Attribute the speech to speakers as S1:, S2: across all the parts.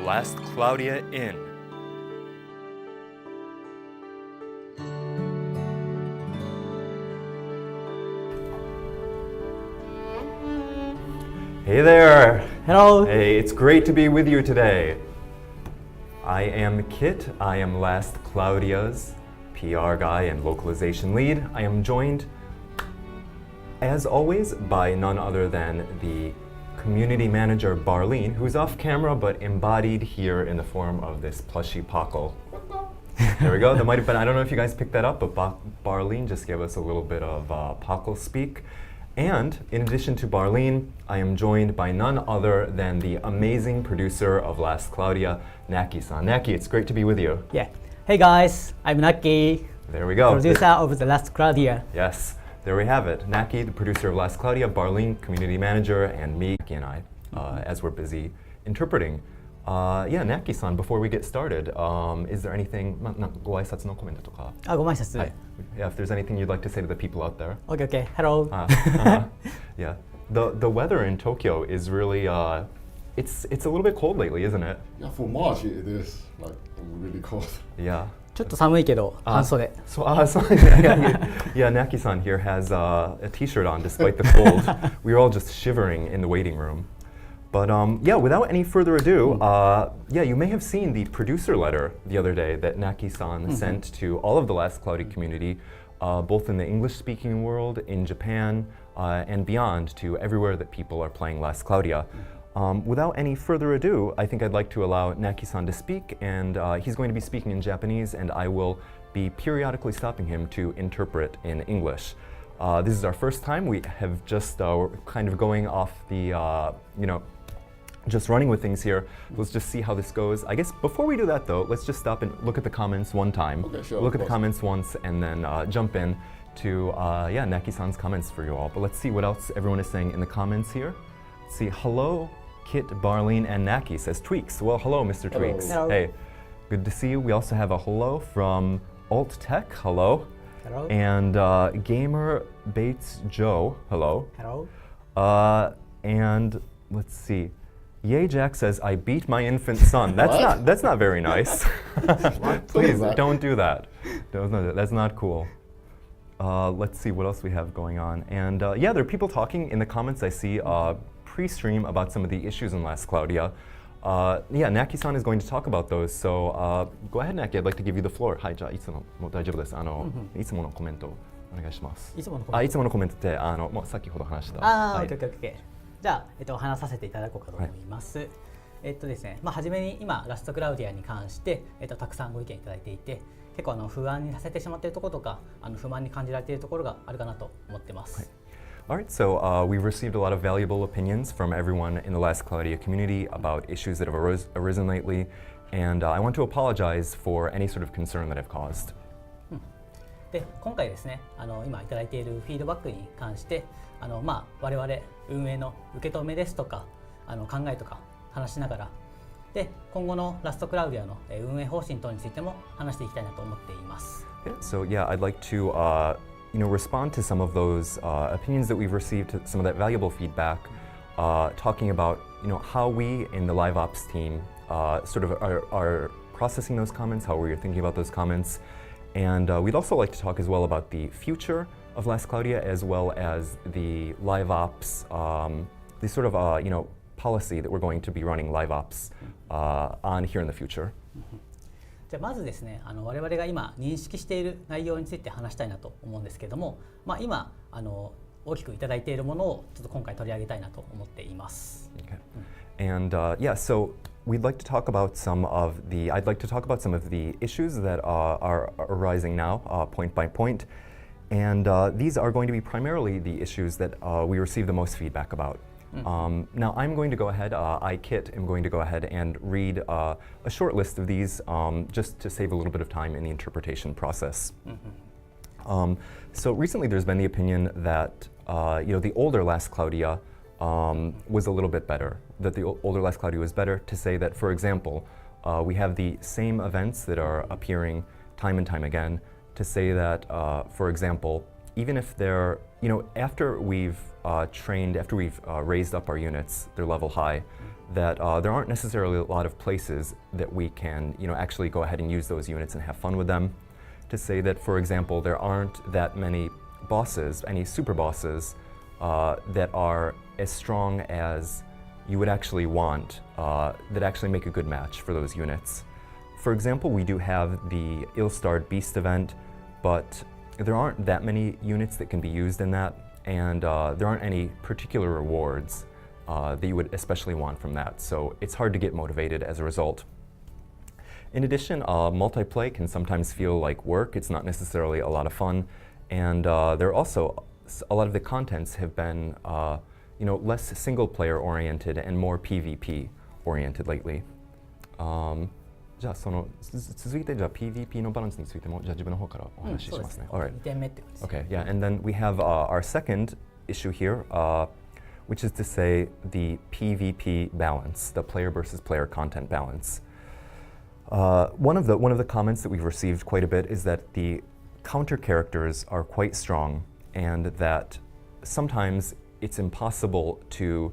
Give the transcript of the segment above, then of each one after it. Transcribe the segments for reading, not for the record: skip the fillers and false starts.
S1: Last Cloudia Inn. Hey there!
S2: Hello!
S1: Hey, it's great to be with you today. I am Kit. I am Last Claudia's PR guy and localization lead. I am joined, as always, by none other than the community manager, Barleen, who's off camera but embodied here in the form of this plushy Paco. There we go. That might have been, I don't know if you guys picked that up, but Barleen just gave us a little bit of Paco speak. And in addition to Barleen, I am joined by none other than the amazing producer of Last Cloudia, Knacky-san. Knacky, it's great to be with you.
S2: Yeah. Hey guys, I'm Knacky,
S1: There we go.
S2: producer of the Last Cloudia.
S1: Yes, there we have it. Knacky, the producer of Last Cloudia, Barleen, community manager, and me, Knacky and I, as we're busy interpreting. Yeah, Knacky-san, before we get started, is there anything, ご挨拶のコメントとか。
S2: ご挨拶。
S1: Yeah, if there's anything you'd like to say to the people out there.
S2: Okay. Hello.
S1: Yeah, the weather in Tokyo is really, it's a little bit cold lately, isn't it?
S3: Yeah, for March it is like really cold.
S1: Yeah.
S2: ちょっと寒いけど、半袖。
S1: So yeah, Knacky-san here has a t-shirt on despite the cold. We were all just shivering in the waiting room. But yeah, without any further ado, yeah, you may have seen the producer letter the other day that Knacky-san sent to all of the Last Cloudia community, both in the English-speaking world, in Japan, and beyond, to everywhere that people are playing Last Cloudia. Without any further ado, I think I'd like to allow Knacky-san to speak, and he's going to be speaking in Japanese, and I will be periodically stopping him to interpret in English. This is our first time. We have just kind of going off the, just running with things here. Let's just see how this goes. I guess before we do that though, let's just stop and look at the comments one time.
S3: Okay, sure.
S1: Look at the comments once and then jump in to, yeah, Knacky-san's comments for you all. But let's see what else everyone is saying in the comments here. Let's see, hello, Kit, Barleen, and Knacky, says Tweaks. Well, hello, Mr.
S3: Hello.
S1: Tweaks.
S2: Hello.
S1: Hey, good to see you. We also have a hello from Alt Tech, hello.
S2: Hello.
S1: And Gamer Bates Joe, hello.
S2: Hello.
S1: And let's see. Yay Jack says, I beat my infant son. That's not very nice. Please don't do that. That's not cool. Let's see what else we have going on. And yeah, there are people talking in the comments I see pre-stream about some of the issues in Last Cloudia. Yeah, Knacky-san is going to talk about those. So go ahead, Knacky. I'd like to give you the floor. はい、じゃあいつももう大丈夫です。いつものコメントお願いします。いつものコメントってもうさっきほど話した。
S2: OK。じゃあ、話させていただこうかと思います。ですね、初めに今、ラストクラウディアに関して、たくさんご意見いただいていて、結構不安にさせてしまっているところとか、不満に感じられているところがあるかなと思ってます。
S1: Alright, so we've received a lot of valuable opinions from everyone in the Last Cloudia community about issues that have arisen lately, and I want to apologize for any sort of concern that I've caused.
S2: で、今回ですね、今いただいているフィードバックに関して、我々運営の受け止めですとか、考えとか話しながら、で、今後のラストクラウディアの運営方針等についても話していきたいなと思っています。
S1: So yeah, I'd like to respond to some of those opinions that we've received, to some of that valuable feedback, talking about how we in the Live Ops team sort of are processing those comments, how we're thinking about those comments, and we'd also like to talk as well about the future of Last Cloudia as well as the Live Ops, the sort of policy that we're going to be running Live Ops on here in the future.
S2: じゃあまずですね、我々が今認識している内容について話したいなと思うんですけども、今大きくいただいているものをちょっと今回取り上げたいなと思っています。
S1: Okay. And yeah, so we'd like to talk about I'd like to talk about some of the issues that are arising now, point by point, and these are going to be primarily the issues that we receive the most feedback about. Now I'm going to go ahead, Kit, am going to go ahead and read a short list of these just to save a little bit of time in the interpretation process. So recently there's been the opinion that the older Last Cloudia was a little bit better, that the older Last Cloudia was better, to say that, for example, we have the same events that are appearing time and time again, to say that, for example, even if they're, after we've trained, after we've raised up our units, they're level high, that there aren't necessarily a lot of places that we can, actually go ahead and use those units and have fun with them. To say that, for example, there aren't that many bosses, any super bosses, that are as strong as you would actually want, that actually make a good match for those units. For example, we do have the ill-starred beast event, but there aren't that many units that can be used in that, and there aren't any particular rewards that you would especially want from that, so it's hard to get motivated as a result. In addition, multiplay can sometimes feel like work. It's not necessarily a lot of fun, and there are also a lot of the contents have been less single-player oriented and more PvP oriented lately. じゃあ続いてじゃあ PvP のバランスについてもじゃあ自分の方からお話ししますね。
S2: 2点目ってことですね。
S1: Okay, yeah, and then we have our second issue here, which is to say the PvP balance, the player versus player content balance. One of the comments that we've received quite a bit is that the counter characters are quite strong, and that sometimes it's impossible to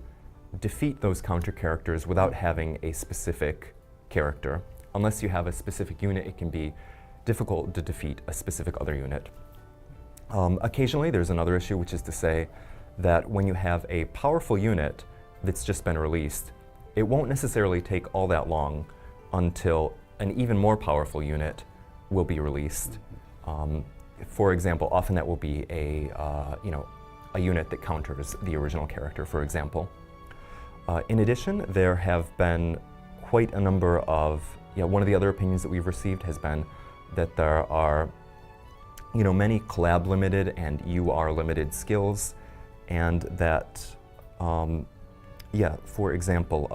S1: defeat those counter characters without having a specific character. Unless you have a specific unit, it can be difficult to defeat a specific other unit. Occasionally, there's another issue, which is to say that when you have a powerful unit that's just been released, it won't necessarily take all that long until an even more powerful unit will be released. For example, often that will be a unit that counters the original character, for example. In addition, there have been quite a number of, one of the other opinions that we've received has been that there are, many collab limited and UR limited skills, and that, for example,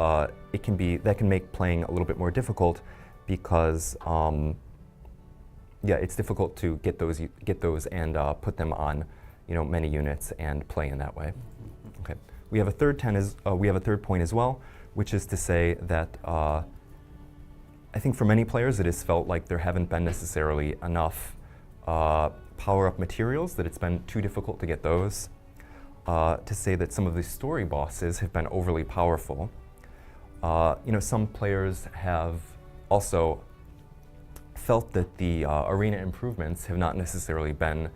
S1: that can make playing a little bit more difficult because, it's difficult to get those and put them on, many units and play in that way. Okay, we have a third point as well, which is to say that I think for many players it has felt like there haven't been necessarily enough power-up materials, that it's been too difficult to get those. To say that some of the story bosses have been overly powerful. Some players have also felt that the arena improvements have not necessarily been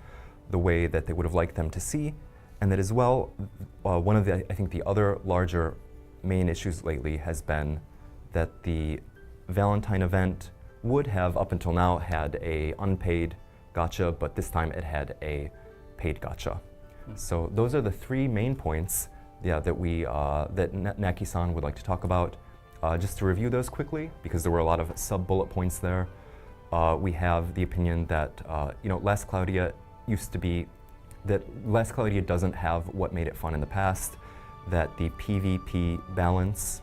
S1: the way that they would have liked them to see, and that as well, one of I think the other larger main issues lately has been that the Valentine event would have, up until now, had a unpaid gacha, but this time it had a paid gacha. So those are the three main points, that Knacky-san would like to talk about. Just to review those quickly, because there were a lot of sub-bullet points there. We have the opinion that Last Cloudia Last Cloudia doesn't have what made it fun in the past, that the PvP balance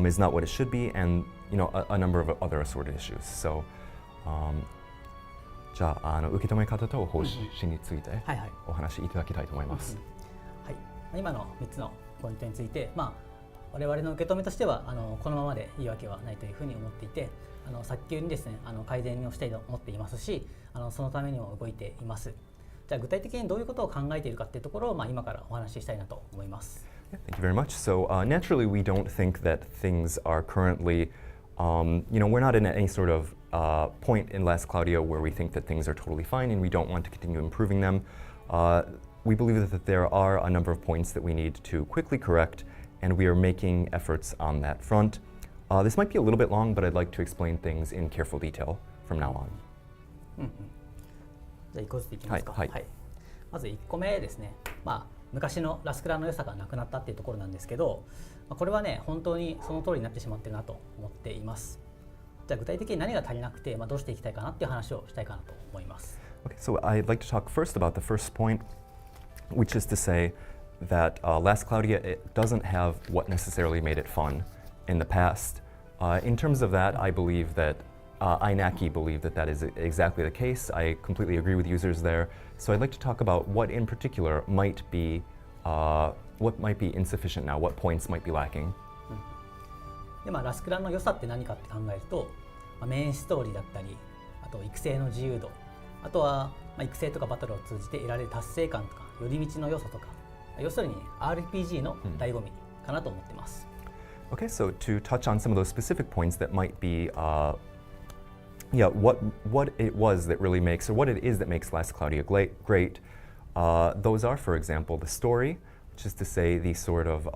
S1: is not what it should be, and a number of other assorted issues. So, じゃあ受け止め方と方針についてお話しいただきたいと思います。
S2: はい、今の3つのポイントについて、我々の受け止めとしてはこのままでいいわけはないというふうに思っていて、早急にですね改善をしたいと思っていますし、そのためにも動いています。じゃあ具体的にどういうことを考えているかっていうところを、今からお話ししたいなと思います。
S1: Thank you very much. So naturally, we don't think that things are currently, we're not in any sort of point in Last Cloudia where we think that things are totally fine and we don't want to continue improving them. We believe that there are a number of points that we need to quickly correct, and we are making efforts on that front. This might be a little bit long, but I'd like to explain things in careful detail from now on.
S2: じゃあ1個ずついきますか。まず1個目ですね。昔のラスクラの良さがなくなったっていうところなんですけど、これはね本当にその通りになってしまってるなと思っています。じゃあ具体的に何が足りなくて、どうしていきたいかなっていう話をしたいかなと思います。
S1: Okay, so I'd like to talk first about the first point, which is to say that Last Cloudia, it doesn't have what necessarily made it fun in the past. In terms of that, I believe that Knacky believe that that is exactly the case. I completely agree with users there. So I'd like to talk about what in particular might be insufficient now, what points might be lacking.
S2: でラスクラの良さって何かって考えると、メインストーリーだったり、あと育成の自由度、あとは育成とかバトルを通じて得られる達成感とか寄り道の要素とか、要するに RPG の醍醐味かなと思ってます。
S1: Okay, so to touch on some of those specific points that might be, what it was that really makes, or what it is that makes Last Cloudia great, those are, for example, the story, which is to say the sort of,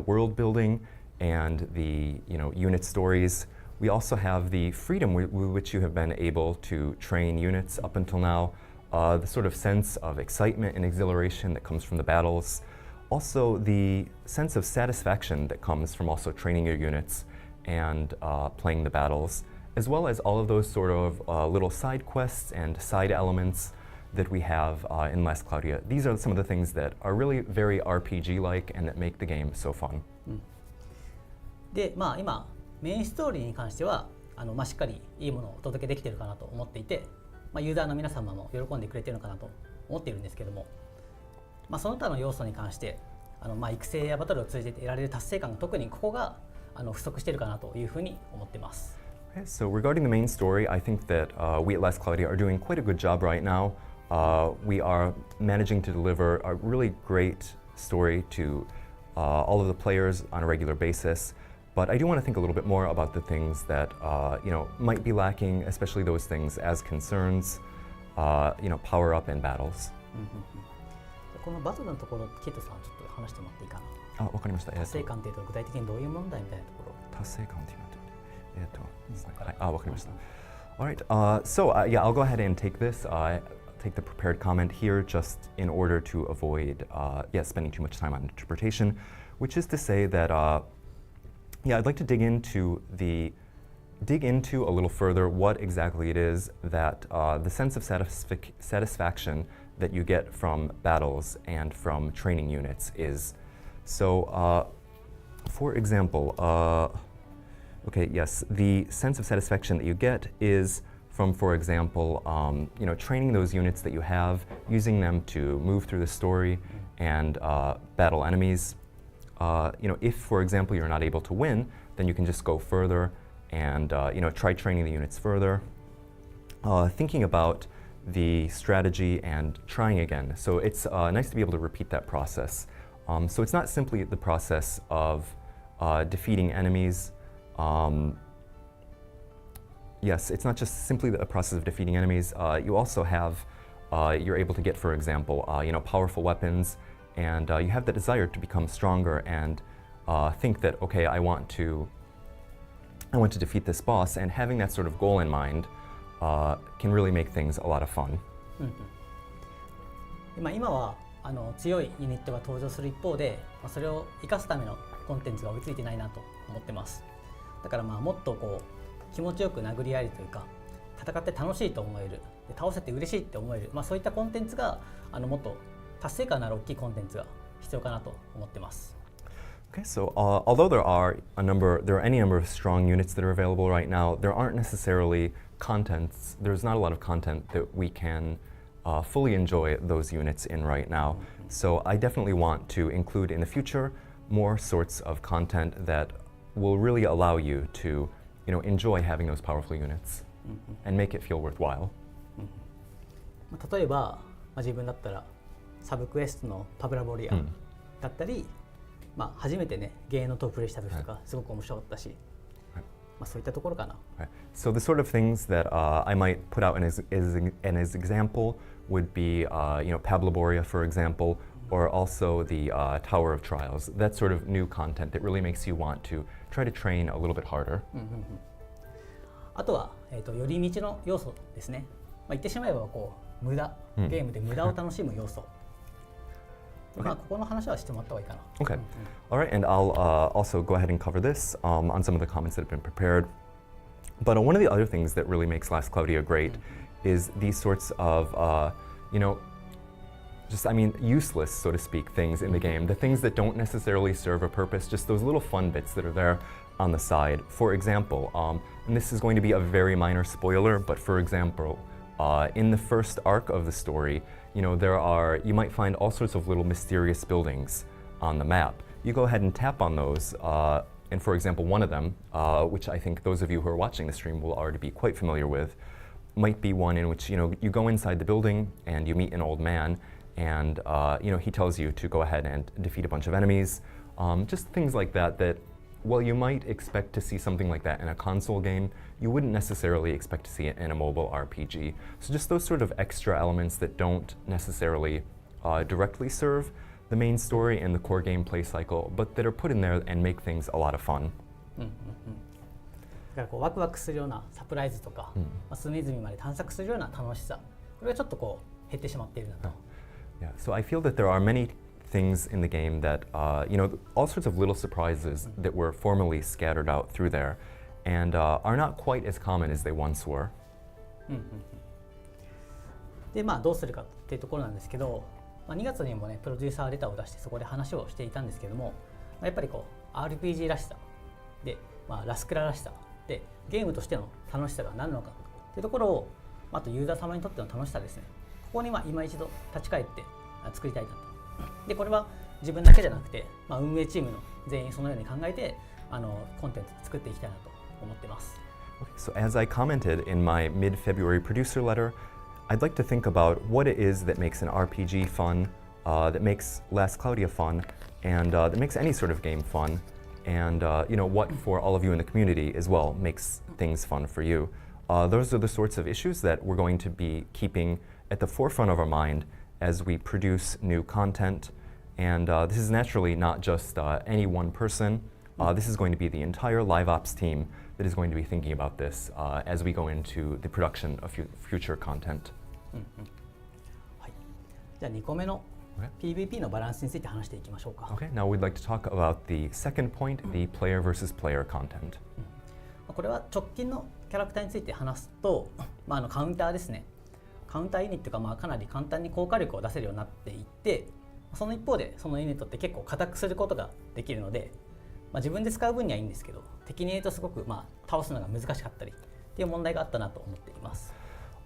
S1: world building and the, unit stories. We also have the freedom with which you have been able to train units up until now, the sort of sense of excitement and exhilaration that comes from the battles. Also, the sense of satisfaction that comes from also training your units and playing the battles, as well as all of those sort of little side quests and side elements that we have in Last Cloudia. These are some of the things that are really very RPG-like and that make the game so fun.
S2: で、今メインストーリーに関してはしっかりいいものをお届けできているかなと思っていて、ユーザーの皆様も喜んでくれているのかなと思っているんですけども、その他の要素に関して育成やバトルを通じて得られる達成感が特にここが不足しているかなというふうに思っています。
S1: Okay, so regarding the main story, I think that we at Last Cloudia are doing quite a good job right now. We are managing to deliver a really great story to all of the players on a regular basis. But I do want to think a little bit more about the things that might be lacking, especially those things as concerns, power up and battles.
S2: このバトルのところ、キットさんちょっと話してもらっていいかな。
S1: わかりました。
S2: 達成感というと具体的にどういう問題みたいなところ。
S1: 達成感っていうのはわかりました。All right, I'll go ahead and take this. Take the prepared comment here just in order to avoid spending too much time on interpretation, which is to say that I'd like to dig into a little further what exactly it is that the sense of satisfaction that you get from battles and from training units is. So, for example, the sense of satisfaction that you get is from, for example, training those units that you have, using them to move through the story and battle enemies. If, for example, you're not able to win, then you can just go further and try training the units further. Thinking about the strategy and trying again. So it's nice to be able to repeat that process. So it's not simply the process of defeating enemies. Yes, it's not just simply the process of defeating enemies. You also have, you're able to get, for example, powerful weapons, and you have the desire to become stronger and think that, okay, I want to defeat this boss, and having that sort of goal in mind can really make things a lot of fun.
S2: 今は強いユニットが登場する一方で、それを生かすためのコンテンツが追いついてないなと思ってます。だからもっと気持ちよく殴り合えるというか、戦って楽しいと思える、倒せて嬉しいって思える、そういったコンテンツがもっと達成感のある大きいコンテンツが必要かなと思ってます。
S1: Okay, so although there are any number of strong units that are available right now, there aren't necessarily contents. There's not a lot of content that we can fully enjoy those units in right now. So I definitely want to include in the future more sorts of content that will really allow you to, enjoy having those powerful units and make it feel worthwhile.
S2: 例えば、自分だったらサブクエストのパブラボリアだったり、初めてねゲーの塔をプレイした時とかすごく面白かったし、そういったところかな。
S1: So the sort of things that I might put out as example would be, Pabloboria, for example, or also the Tower of Trials. That sort of new content that really makes you want to try to train a little bit harder.
S2: あとは、寄り道の要素ですね。言ってしまえば無駄、ゲームで無駄を楽しむ要素。ここの話はしてもらった方がいいかな。
S1: Okay. All right, and I'll also go ahead and cover this on some of the comments that have been prepared. But one of the other things that really makes Last Cloudia great is these sorts of, useless, so to speak, things in the game. The things that don't necessarily serve a purpose, just those little fun bits that are there on the side. For example, and this is going to be a very minor spoiler, but for example, in the first arc of the story, you might find all sorts of little mysterious buildings on the map. You go ahead and tap on those, and for example, one of them, which I think those of you who are watching the stream will already be quite familiar with, might be one in which you go inside the building and you meet an old man, and he tells you to go ahead and defeat a bunch of enemies. Just things like that. That while you might expect to see something like that in a console game, you wouldn't necessarily expect to see it in a mobile RPG. So just those sort of extra elements that don't necessarily directly serve the main story and the core gameplay cycle, but that are put in there and make things a lot of fun.
S2: だからこうワクワクするようなサプライズとか、隅々まで探索するような楽しさ、これがちょっとこう減ってしまっているなと。
S1: Yeah, so I feel that there are many things in the game that, all sorts of little surprises that were formerly scattered out through there and are not quite as common as they once were.
S2: で、どうするかっていうところなんですけど、2月にもね、プロデューサーレターを出してそこで話をしていたんですけども、やっぱりこう RPG らしさで、ラスクラらしさで、ゲームとしての楽しさが何なのかというところを、あとユーザー様にとっての楽しさですね、ここに今一度立ち返って作りたいなと。で、これは自分だけじゃなくて、運営チームの全員そのように考えてコンテンツを作っていきたいなと思っています。
S1: So as I commented in my mid-February producer letter, I'd like to think about what it is that makes an RPG fun, that makes Last Cloudia fun, and that makes any sort of game fun, and what for all of you in the community as well makes things fun for you. Those are the sorts of issues that we're going to be keeping at the forefront of our mind as we produce new content. And this is naturally not just any one person. This is going to be the entire live ops team that is going to be thinking about this as we go into the production of future content.
S2: はい、じゃあ2個目の PVP のバランスについて話していきましょうか。
S1: Okay, now we'd like to talk about the second point, the player versus player content.
S2: これは直近のキャラクターについて話すと、カウンターですね。カウンターユニットがかなり簡単に効果力を出せるようになっていて、その一方でそのユニットって結構硬くすることができるので、自分で使う分にはいいんですけど、敵に言うとすごく倒すのが難しかったりっていう問題があったなと思っています。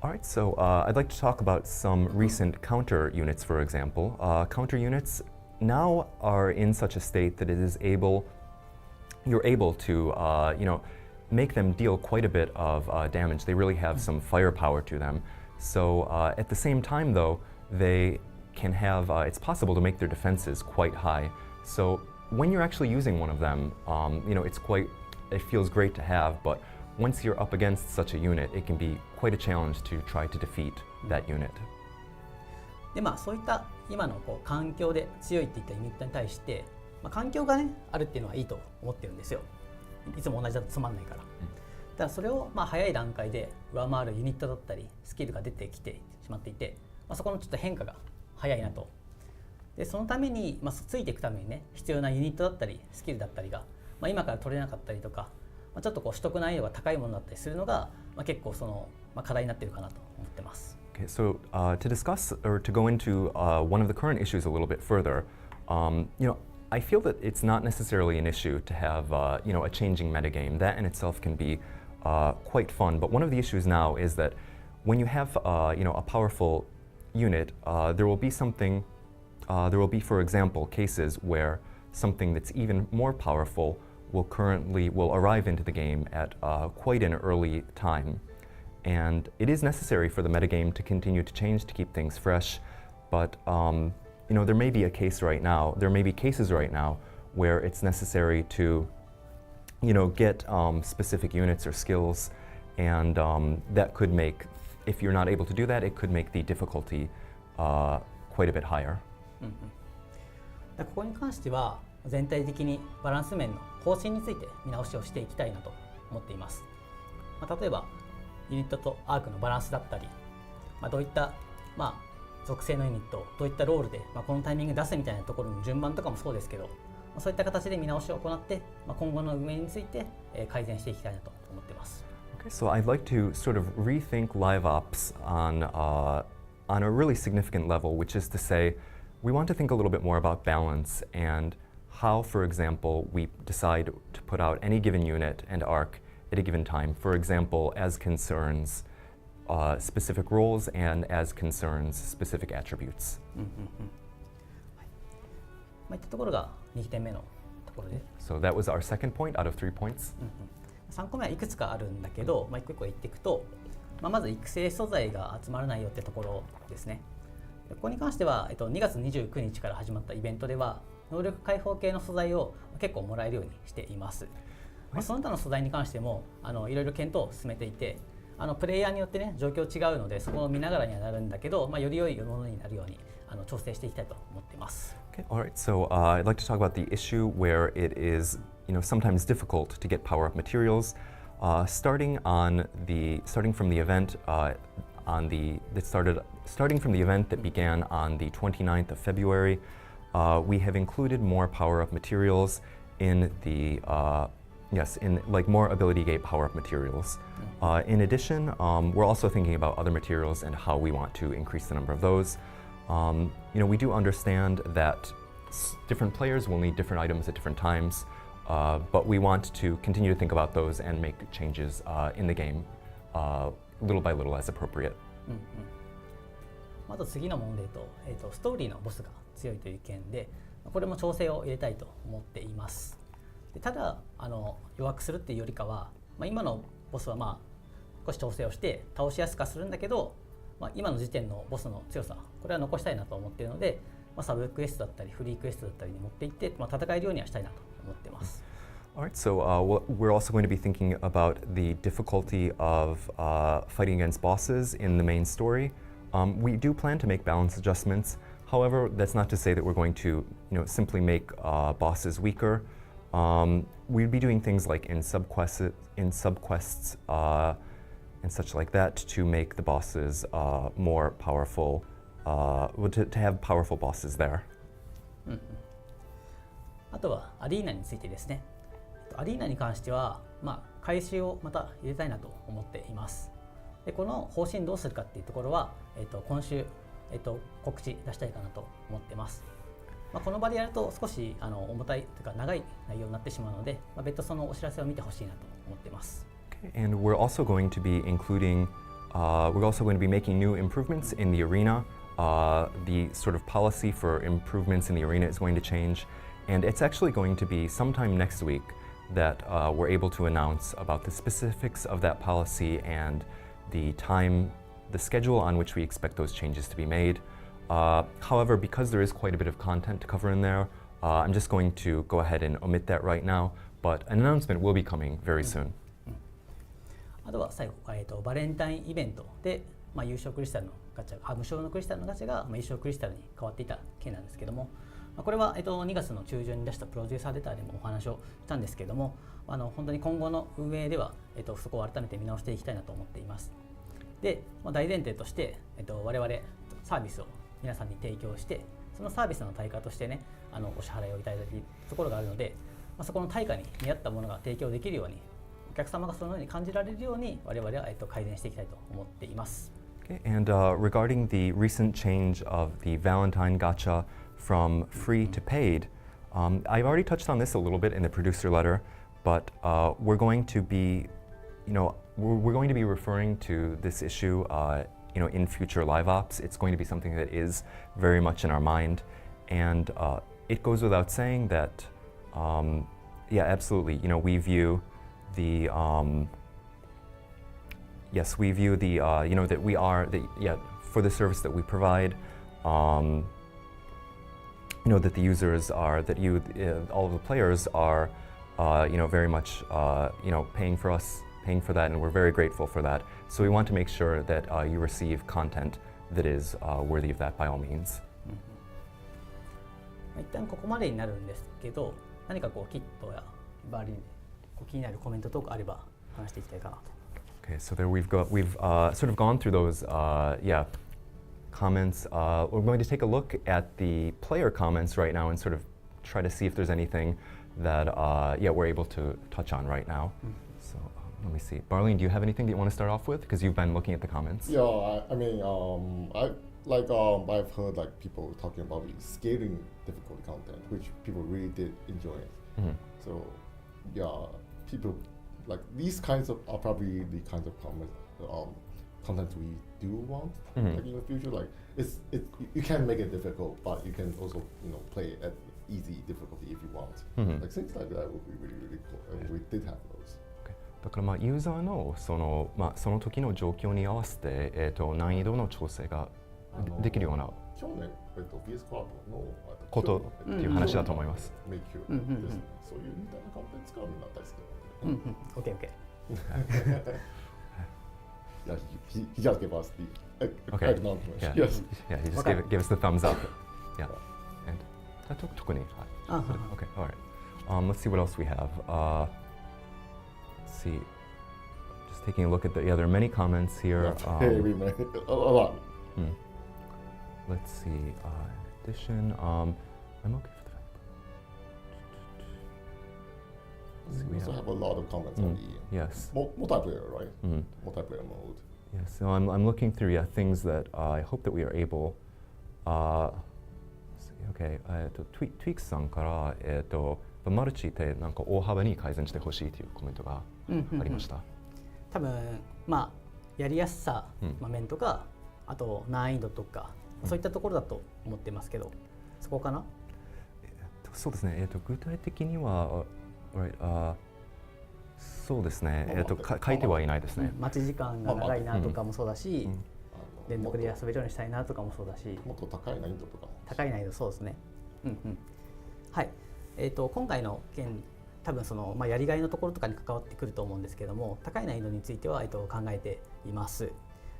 S1: Alright, so I'd like to talk about some recent counter units, for example. Counter units now are in such a state that you're able to, make them deal quite a bit of damage. They really have some firepower to them. So at the same time, though, they can have, it's possible to make their defenses quite high. So when you're actually using one of them, it feels great to have, but once you're up against such a unit, it can be quite a challenge to try to defeat that unit.
S2: で、そういった今の環境で強いっていったユニットに対して、環境がねあるっていうのはいいと思ってるんですよ。いつも同じだとつまんないから。だからそれを早い段階で上回るユニットだったりスキルが出てきてしまっていて、そこのちょっと変化が早いなと。で、そのために、ついていくためにね必要なユニットだったりスキルだったりが、今から取れなかったりとか、ちょっと取得難易度が高いものだったりするのが、結構その、課題になっているかなと思ってます。
S1: Okay, so to discuss or to go into one of the current issues a little bit further, I feel that it's not necessarily an issue to have a changing metagame. That in itself can be quite fun. But one of the issues now is that when you have a powerful unit, there will be, for example, cases where something that's even more powerful will arrive into the game at quite an early time. And it is necessary for the metagame to continue to change to keep things fresh, but there may be cases right now where it's necessary to get specific units or skills, and that could make, if you're not able to do that, it could make the difficulty quite a bit higher.
S2: ここに関しては全体的にバランス面の方針について見直しをしていきたいなと思っています。例えばユニットとアークのバランスだったり、どういった属性のユニットをどういったロールで、このタイミング出すみたいなところの順番とかもそうですけど、そういった形で見直しを行って、今後の運営について改善していきたいなと思っています。
S1: Okay, so I'd like to sort of rethink live ops on a really significant level, which is to say, we want to think a little bit more about balance and how, for example, we decide to put out any given unit and arc at a given time. For example, as concerns specific roles and as concerns specific attributes.
S2: いったところが2点目のところで。
S1: So that was our second point out of 3 points.
S2: 3個目はいくつかあるんだけど、一個一個言っていくと、まず育成素材が集まらないよってところですね。ここに関しては、2月29日から始まったイベントでは能力解放系の素材を結構もらえるようにしています。その他の素材に関してもいろいろ検討を進めていて、プレイヤーによってね状況違うのでそこを見ながらにはなるんだけど、より良いものになるように調整していきたいと思っています。
S1: Okay, all right. So I'd like to talk about the issue where it is, sometimes difficult to get power-up materials. Starting from the event starting from the event that began on the 29th of February, we have included more power-up materials in the in like more ability gate power-up materials. In addition, we're also thinking about other materials and how we want to increase the number of those. We do understand that different players will need different items at different times, but we want to continue to think about those and make changes in the game little by little as appropriate.
S2: まず次の問題と、ストーリーのボスが強いという意見で、これも調整を入れたいと思っています。でただ弱くするっていうよりかは、今のボスは少し調整をして倒しやすくするんだけど、今の時点のボスの強さこれは残したいなと思っているので、サブクエストだったりフリークエストだったりに持っていって、戦えるようにはしたいなと思っています。
S1: Alright, so we're also going to be thinking about the difficulty of fighting against bosses in the main story. We do plan to make balance adjustments. However, that's not to say that we're going to, simply make bosses weaker. We'd be doing things like in subquests and such like that to make the bosses more powerful, to have powerful bosses there.
S2: あとはアリーナについてですね。アリーナに関しては、回収をまた入れたいなと思っています。でこの方針どうするかっていうところは、今週、告知出したいかなと思ってます。この場でやると少し重たいというか長い内容になってしまうので、別途そのお知らせを見てほしいなと思っています。
S1: Okay, and we're also going to be making new improvements in the arena. The sort of policy for improvements in the arena is going to change, and it's actually going to be sometime next week that we're able to announce about the specifics of that policy and the schedule on which we expect those changes to be made. However, because there is quite a bit of content to cover in there, I'm just going to go ahead and omit that right now, but an announcement will be coming very soon.
S2: あとは最後、バレンタインイベントで、優勝クリスタルのガチャ無償のクリスタルのガチャが、優勝クリスタルに変わっていた件なんですけども、これは、2月の中旬に出したプロデューサーレターでもお話をしたんですけども、本当に今後の運営では、そこを改めて見直していきたいなと思っています。で、大前提として、我々サービスを皆さんに提供して、そのサービスの対価としてね、お支払いをいただいているところがあるので、そこの対価に見合ったものが提供できるように、お客様がそのように感じられるように我々は、改善していきたいと思っています。
S1: Okay, and regarding the recent change of the Valentine gacha from free to paid, I've already touched on this a little bit in the producer letter, but we're going to be, we're going to be referring to this issue, in future live ops. It's going to be something that is very much in our mind, and it goes without saying that, absolutely, we view the that we are for the service that we provide. That the users are, all of the players are, very much, paying for that, and we're very grateful for that. So we want to make sure that you receive content that is worthy of that by all means.
S2: 一旦ここまでになるんですけど、何かキットやバーリンで気になるコメントとかあれば話していきたいかなと。
S1: Okay, so there we've sort of gone through those, comments. We're going to take a look at the player comments right now and sort of try to see if there's anything that we're able to touch on right now. So let me see. Barleen, do you have anything that you want to start off with? Because you've been looking at the comments.
S3: Yeah, I've heard people talking about the scaling difficult content, which people really did enjoy it.
S1: Mm-hmm.
S3: So people these kinds of are probably the kinds of content we do want in the future. You can make it difficult, but you can also play at easy difficulty if you want. Things like that would be really, really cool, and we did have those.
S1: だからユーザーのその時の状況に合わせて、難易度の調整ができるような
S3: 去年、VS コラボの
S1: ことっていう話だと思います。
S3: そういうみたいなコンテンツがみんな大好きなので。Yeah, he just gave us the acknowledgement.
S1: Yeah,
S3: Yes.
S1: yeah, he just gave us the thumbs up. Yeah, and that took Okay, all right. Let's see what else we have. Let's see. Just taking a look at there are many comments here.
S3: Very many, a lot.
S1: Let's see. In addition, I'm okay for the.
S3: We also have a lot of comments on the
S1: yes.
S3: Multiplayer, right? Multiplayer mode.
S1: Yes, so I'm looking through things that I hope that we are able. Let's see, okay, Tweaks さんからマルチってなんか大幅に改善してほしいというコメントがありました。
S2: 多分やりやすさ面とか、あと難易度とか、そういったところだと思ってますけど、そこかな？
S1: そうですね。具体的には。そうですね。書いてはいないですね。
S2: 待ち時間が長いなとかもそうだし、連続で遊べるようにしたいなとかもそうだし、
S3: もっと高い難易度とかも。
S2: 高い難易度そうですね。はい。今回の件、多分そのやりがいのところとかに関わってくると思うんですけども、高い難易度については考えています。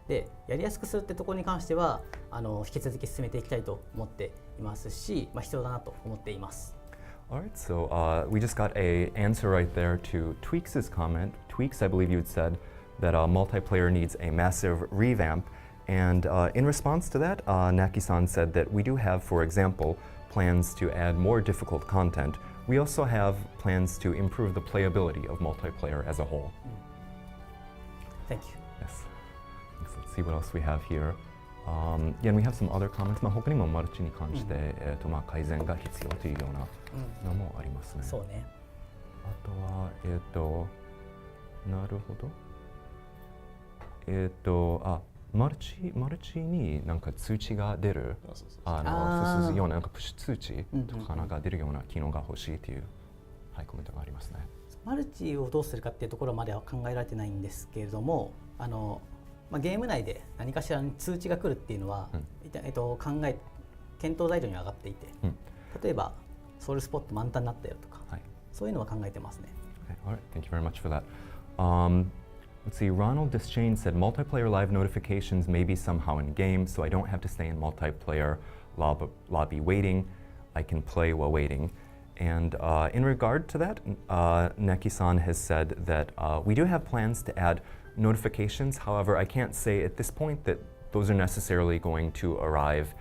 S2: で、やりやすくするってところに関しては引き続き進めていきたいと思っていますし、必要だなと思っています。
S1: All right, so we just got an answer right there to Tweaks' comment. Tweaks, I believe you had said that multiplayer needs a massive revamp. And in response to that, Knacky-san said that we do have, for example, plans to add more difficult content. We also have plans to improve the playability of multiplayer as a whole.
S2: Thank you.
S1: Yes. Let's see what else we have here. And we have some other comments. 他にもマルチに関して、改善が必要というようなのもありますね。
S2: そうね。
S1: あとはなるほど。マルチになんか通知が出る、そうようななんかプッシュ通知とかが出るような機能が欲しいというコメントがありますね。
S2: マルチをどうするかっていうところまでは考えられてないんですけれども、ゲーム内で何かしらに通知が来るっていうのは、検討材料に上がっていて、例えばソウルスポット満タンになったよとか、そういうのは考えてますね。
S1: All right, thank you very much for that. Let's see, Ronald Dischain said multiplayer live notifications may be somehow in game, so I don't have to stay in multiplayer lobby waiting. I can play while waiting. And in regard to that, Knacky-san has said that we do have plans to add notifications. However, I can't say at this point that those are necessarily going to arrive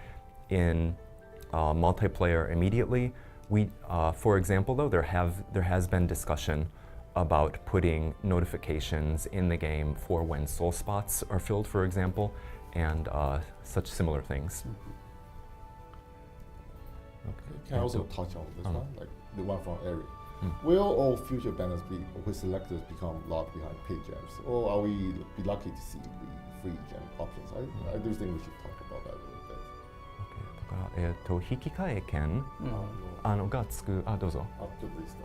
S1: in multiplayer immediately. For example, though, there has been discussion about putting notifications in the game for when soul spots are filled, for example, and such similar things.
S3: Can I also touch on this one, like the one from Eric? Will all future banners with selectors become locked behind paid gems, or are we be lucky to see the free gem options? I do think we should talk about that a little bit.
S1: Okay. だから引き換え券がつくどうぞ。
S3: ちょっといいですか。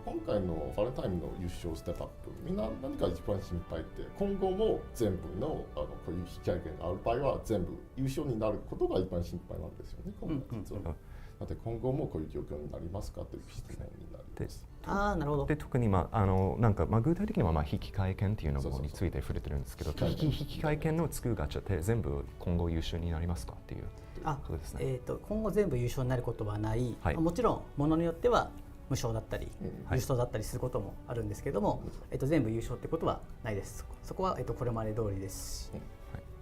S3: 今回のバレンタインの優勝ステップアップ、みんな何か一番心配って今後も全部のこういう引き換え券がある場合は全部優勝になることが一番心配なんですよね。実は。だって今後もこういう状況になりますかという質問になります。
S2: なるほど。
S1: で特になんか具体的には引き換え券っていうのについて触れてるんですけど、引き換え券のつくガチャって全部今後優勝になりますかっていうことですね。
S2: 今後全部優勝になることはない。もちろんものによっては無償だったり優勝だったりすることもあるんですけども、全部優勝ってことはないです。そこはこれまで通りですし。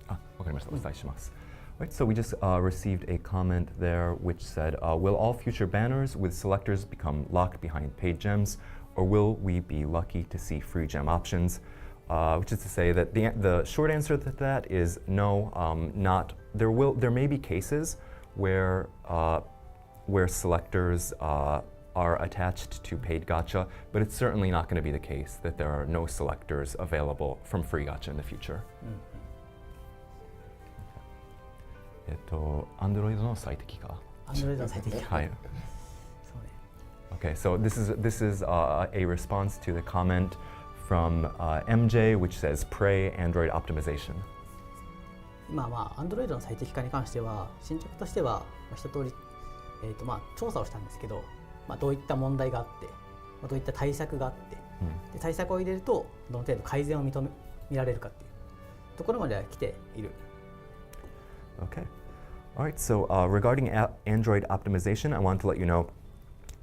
S1: わかりました。お伝えします。Right, so we just received a comment there which said, will all future banners with selectors become locked behind paid gems, or will we be lucky to see free gem options? Which is to say that the short answer to that is no, not. There may be cases where selectors are attached to paid gacha, but it's certainly not going to be the case that there are no selectors available from free gacha in the future. Android の最適化。
S2: Android の最適化。
S1: はい。Okay, so this is a response to the comment from MJ, which says pray Android optimization.
S2: 今Android の最適化に関しては進捗としては一通り、調査をしたんですけど、どういった問題があって、どういった対策があって、で対策を入れるとどの程度改善を見られるかっていうところまでは来ている。
S1: Okay. All right. So regarding Android optimization, I want to let you know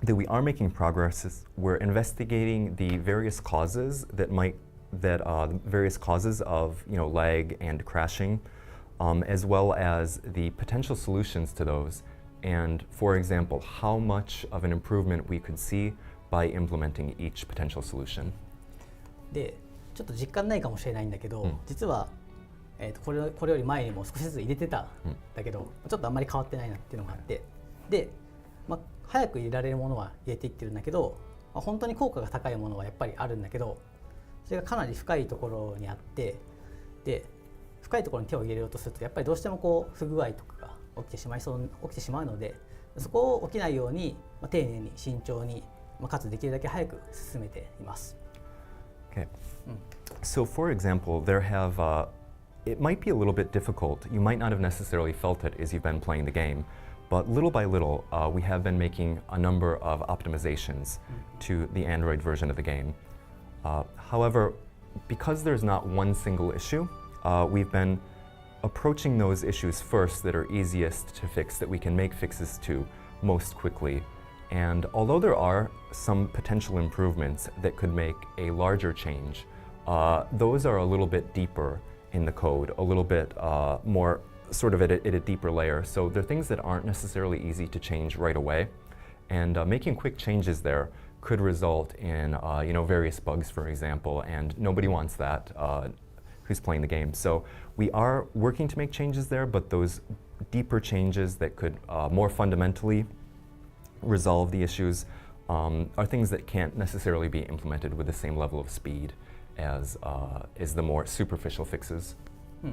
S1: that we are making progress. We're investigating the various causes that various causes of lag and crashing, as well as the potential solutions to those. And for example, how much of an improvement we could see by implementing each potential solution.
S2: で、ちょっと実感ないかもしれないんだけど、実は、これより前にも少しずつ入れてたんだけど、ちょっとあんまり変わってないなっていうのがあって、で、早く入れられるものは入れていってるんだけど、本当に効果が高いものはやっぱりあるんだけど、それがかなり深いところにあって、で、深いところに手を入れようとするとやっぱりどうしてもこう不具合とかが起きてしまうので、そこを起きないように、丁寧に慎重に、かつできるだけ早く進めています。
S1: Okay. So for example, it might be a little bit difficult. You might not have necessarily felt it as you've been playing the game, but little by little, we have been making a number of optimizations to the Android version of the game. However, because there's not one single issue, we've been approaching those issues first that are easiest to fix, that we can make fixes to most quickly. And although there are some potential improvements that could make a larger change, those are a little bit deeper in the code, a little bit more sort of at a deeper layer. So they're things that aren't necessarily easy to change right away. And making quick changes there could result in various bugs, for example, and nobody wants that who's playing the game. So we are working to make changes there, but those deeper changes that could more fundamentally resolve the issues are things that can't necessarily be implemented with the same level of speed as the more superficial fixes. All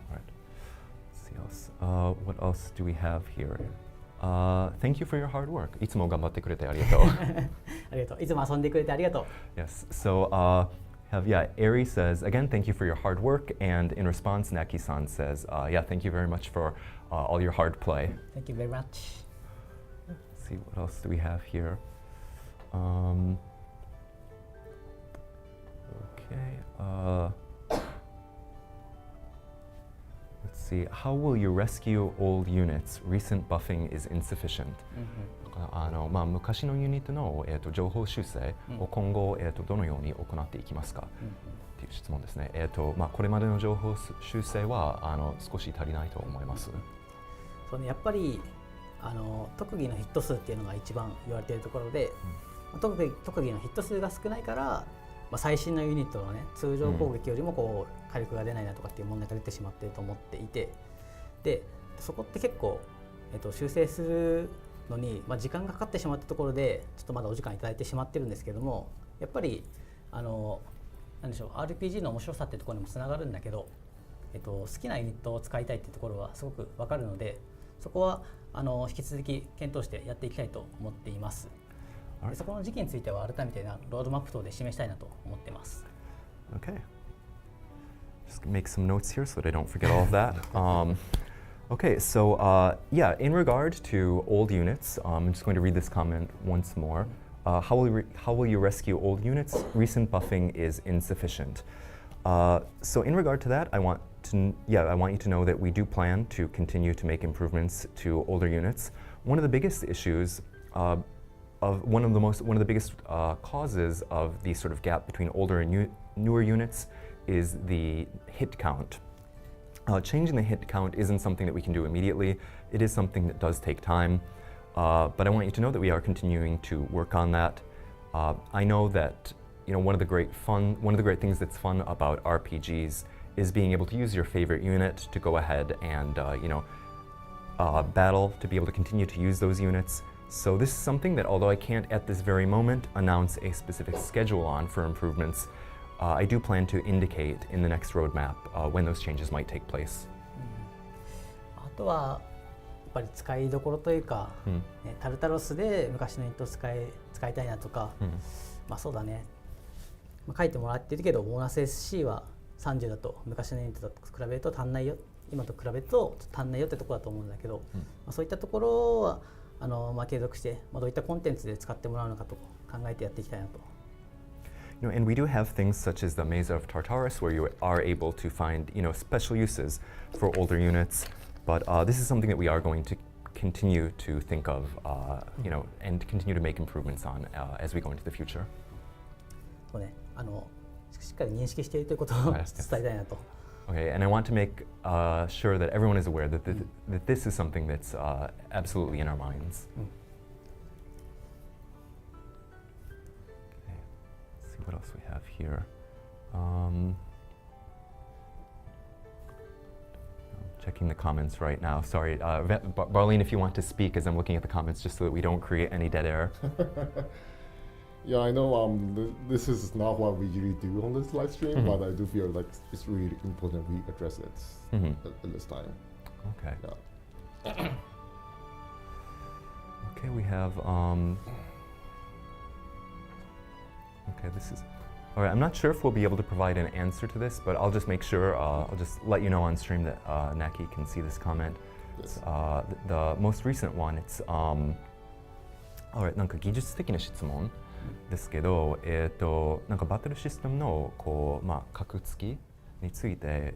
S1: right. Let's see else. What else do we have here? Thank you for your hard work. いつも頑張ってくれてありがとう。
S2: ありがとう。いつも遊んでくれてありがとう。
S1: Yes. So, Ari says, again, thank you for your hard work. And in response, Knacky-san says, thank you very much for all your hard play.
S2: Thank you very much.
S1: Let's see, what else do we have here? Let's see, how will you rescue old units? Recent buffing is insufficient. 昔のユニットの、情報修正を今後、どのように行っていきますか、っていう質問ですね。これまでの情報修正は少し足りないと思います。
S2: そうね、やっぱり特技のヒット数っていうのが一番言われているところで、特技のヒット数が少ないから、最新のユニットのね通常攻撃よりもこう火力が出ないなとかっていう問題が出てしまっていると思っていて、でそこって結構、修正するのに、時間がかかってしまったところでちょっとまだお時間いただいてしまってるんですけども、やっぱりなんでしょう、 RPG の面白さってところにもつながるんだけど、好きなユニットを使いたいってところはすごくわかるので、そこは引き続き検討してやっていきたいと思っています。でそこの時期については改めてロードマップ等で示したいなと思っています。
S1: Okay. Just make some notes here so that I don't forget all of that. Okay, so in regard to old units, I'm just going to read this comment once more. How will you rescue old units? Recent buffing is insufficient. So in regard to that, I want you to know that we do plan to continue to make improvements to older units. One of the biggest issues one of the biggest causes of the sort of gap between older and newer units is the hit count. Changing the hit count isn't something that we can do immediately. It is something that does take time, but I want you to know that we are continuing to work on that. I know that one of the great things that's fun about RPGs is being able to use your favorite unit to go ahead and battle, to be able to continue to use those units. So this is something that, although I can't at this very moment announce a specific schedule on for improvements, I do plan to indicate in the next roadmap when those changes might take place.
S2: あとはやっぱり使いどころというか、タルタロスで昔のユニットを使いたいなとか、そうだね、書いてもらってるけどボーナス SC は30だと昔のユニットと比べると足んないよ、今と比べるとちょっと足んないよってところだと思うんだけど、そういったところは継続して、どういったコンテンツで使ってもらうのかと考えてやっていきたいなと。
S1: And we do have things such as the Maze of Tartarus, where you are able to find, special uses for older units. But this is something that we are going to continue to think of, and continue to make improvements on as we go into the future.
S2: そうね、しっかり認識しているということを伝えたいなと。
S1: Okay, and I want to make sure that everyone is aware that that this is something that's absolutely in our minds. What else we have here? Checking the comments right now. Sorry, Barleen, if you want to speak as I'm looking at the comments, just so that we don't create any dead air.
S3: Yeah, I know this is not what we usually do on this live stream, but I do feel like it's really important we address it at this time.
S1: Okay.
S3: Yeah.
S1: Okay, we have. Okay, this is. All right, I'm not sure if we'll be able to provide an answer to this, but I'll just make sure, I'll just let you know on stream that Knacky can see this comment.
S3: Yes.
S1: The most recent one, it's, all right, なんか技術的な質問ですけど、なんかバトルシステムの格付きについて、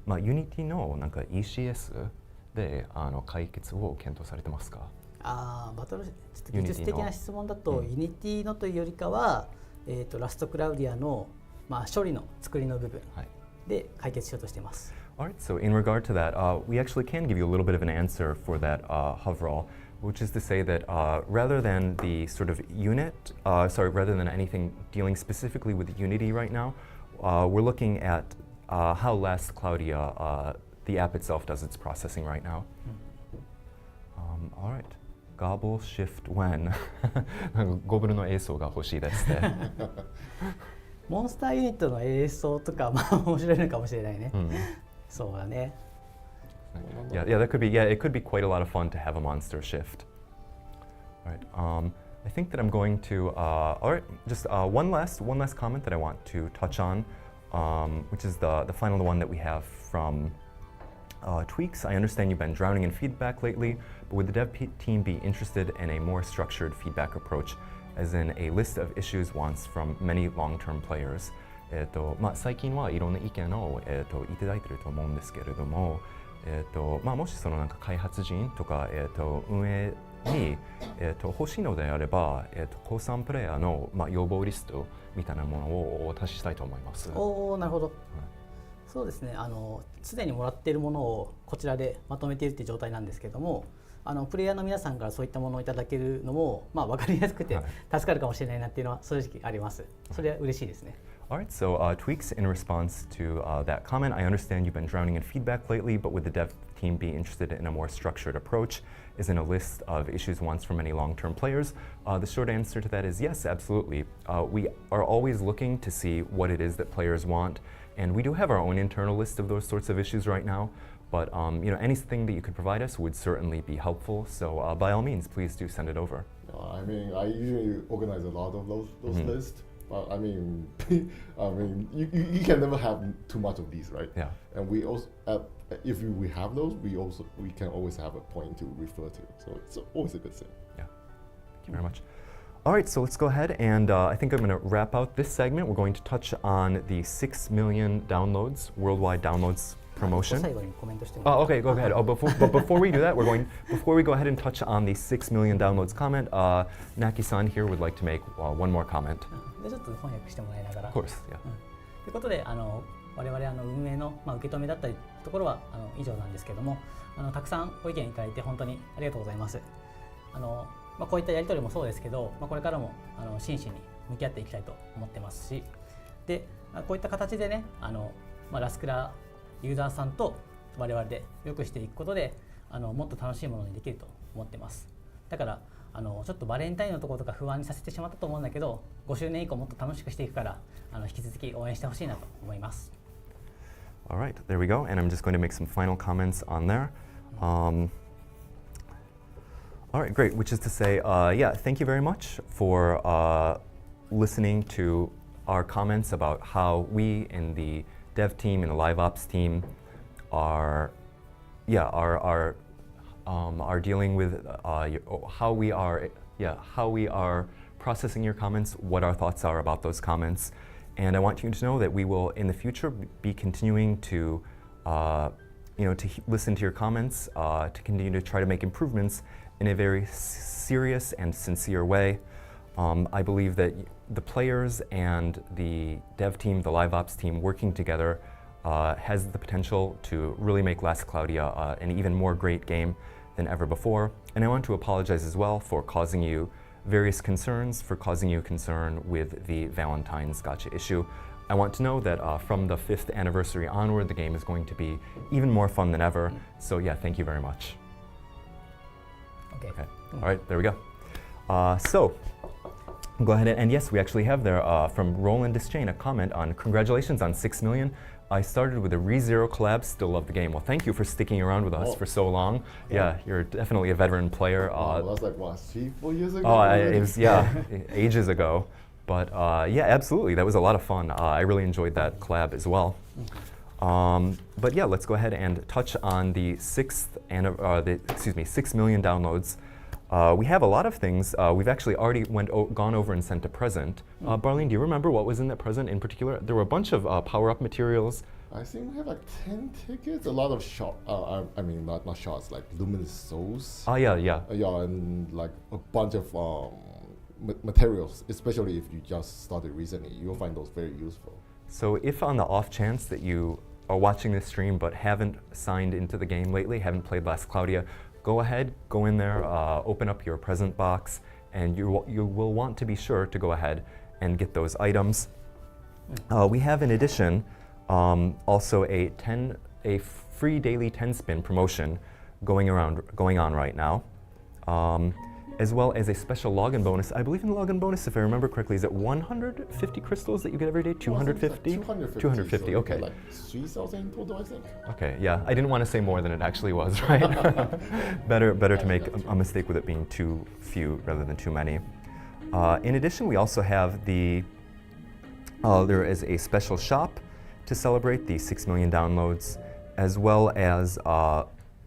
S1: Unity のなんか ECS で解決を検討されてますか？
S2: バトルちょっと技術的な質問だと、Unity のというよりかは、ラストクラウディアの処理の作りの部分で解決しようとしています。
S1: All right, so in regard to that, we actually can give you a little bit of an answer for that, Hoverall, which is to say that rather than the sort of unit, rather than anything dealing specifically with Unity right now, we're looking at how Last Cloudia, the app itself, does its processing right now. All right. Gobble shift when ゴブルの映像が欲しいですね。
S2: モンスターユニットの映像とか面白いのかもしれないね。そうだね。
S1: Yeah, that could be. Yeah, it could be quite a lot of fun to have a monster shift. All right. I think that I'm going to. All right. Just one last comment that I want to touch on, which is the final one that we have from. Tweaks, I understand you've been drowning in feedback lately, but would the dev team be interested in a more structured feedback approach, as in a list of issues wants from many long-term players? 最近はいろんな意見を、いただいていると思うんですけれども、もしそのなんか開発陣とか、運営に、欲しいのであれば、高3プレイヤーの、要望リストみたいなものをお渡ししたいと思います。
S2: なるほど。そうですね、すでにもらっているものをこちらでまとめているという状態なんですけども、プレイヤーの皆さんからそういったものをいただけるのも、分かりやすくて助かるかもしれないなっていうのは正直あります。それは嬉しいですね。
S1: All right, so tweaks in response to that comment. I understand you've been drowning in feedback lately, but would the dev team be interested in a more structured approach? Is in a list of issues wants from many long-term players? The short answer to that is yes, absolutely. We are always looking to see what it is that players want. And we do have our own internal list of those sorts of issues right now, but anything that you could provide us would certainly be helpful. So by all means, please do send it over.
S3: I mean, I usually organize a lot of those lists. But I mean, you can never have too much of these, right?
S1: Yeah.
S3: And we also, if we have those, we can always have a point to refer to. So it's always a good thing.
S1: Yeah. Thank you very much. All right, so let's go ahead and I think I'm going to wrap out this segment. We're going to touch on the 6 million downloads, worldwide downloads promotion. Oh, okay, go ahead. But before we do that, before we go ahead and touch on the 6 million downloads comment, Knacky-san here would like to make one more comment.
S2: ちょっと翻訳してもらいながら。
S1: Of course, yeah.
S2: ということで、我々運営の受け止めだったりところは以上なんですけども、たくさんご意見いただいて本当にありがとうございます。こういったやり取りもそうですけど、これからも真摯に向き合っていきたいと思ってますし、でこういった形でね、ラスクラユーザーさんと我々で良くしていくことで、もっと楽しいものにできると思ってます。だからちょっとバレンタインのところとか不安にさせてしまったと思うんだけど、5周年以降もっと楽しくしていくから、引き続き応援してほしいなと思います。
S1: All right, there we go. And I'm just going to make some final comments on there. All right, great. Which is to say, yeah, thank you very much for listening to our comments about how we in the dev team and the live ops team are dealing with how we are processing your comments, what our thoughts are about those comments. And I want you to know that we will in the future be continuing to listen to your comments, to continue to try to make improvements in a very serious and sincere way. I believe that the players and the dev team, the live ops team working together has the potential to really make Last Cloudia an even more great game than ever before. And I want to apologize as well for causing you various concerns, for causing you concern with the Valentine's gacha issue. I want to know that from the 5th anniversary onward, the game is going to be even more fun than ever. So yeah, thank you very much.
S2: Okay.
S1: All right, there we go. So go ahead and yes, we actually have there from Roland Dischain a comment on congratulations on 6 million. I started with a ReZero collab, still love the game. Well, thank you for sticking around with us for so long. Yeah, you're definitely a veteran player.
S3: That was like, what, 3-4 years ago?
S1: Oh, it was, yeah, ages ago. But yeah, absolutely, that was a lot of fun. I really enjoyed that collab as well. But yeah, let's go ahead and touch on the 6 million downloads. We have a lot of things. We've actually already gone over and sent a present. Barleen, do you remember what was in that present in particular? There were a bunch of power-up materials.
S3: I think we have like 10 tickets, a lot of I mean, not shots, like luminous souls.
S1: Yeah.
S3: Yeah, and like a bunch of materials, especially if you just started recently. You'll find those very useful.
S1: So if on the off chance that you are watching this stream but haven't signed into the game lately, haven't played Last Cloudia, go ahead, go in there, open up your present box, and you will want to be sure to go ahead and get those items. We have in addition also a free daily 10-spin promotion going on right now, as well as a special login bonus. I believe in the login bonus, if I remember correctly, is it 150 crystals that you get every day? 250? 250,
S3: so
S1: okay.
S3: Like 3,000 in total, I think.
S1: Okay, yeah, I didn't want to say more than it actually was, right? better to make a mistake with it being too few rather than too many. In addition, we also have there is a special shop to celebrate the 6 million downloads, as well as,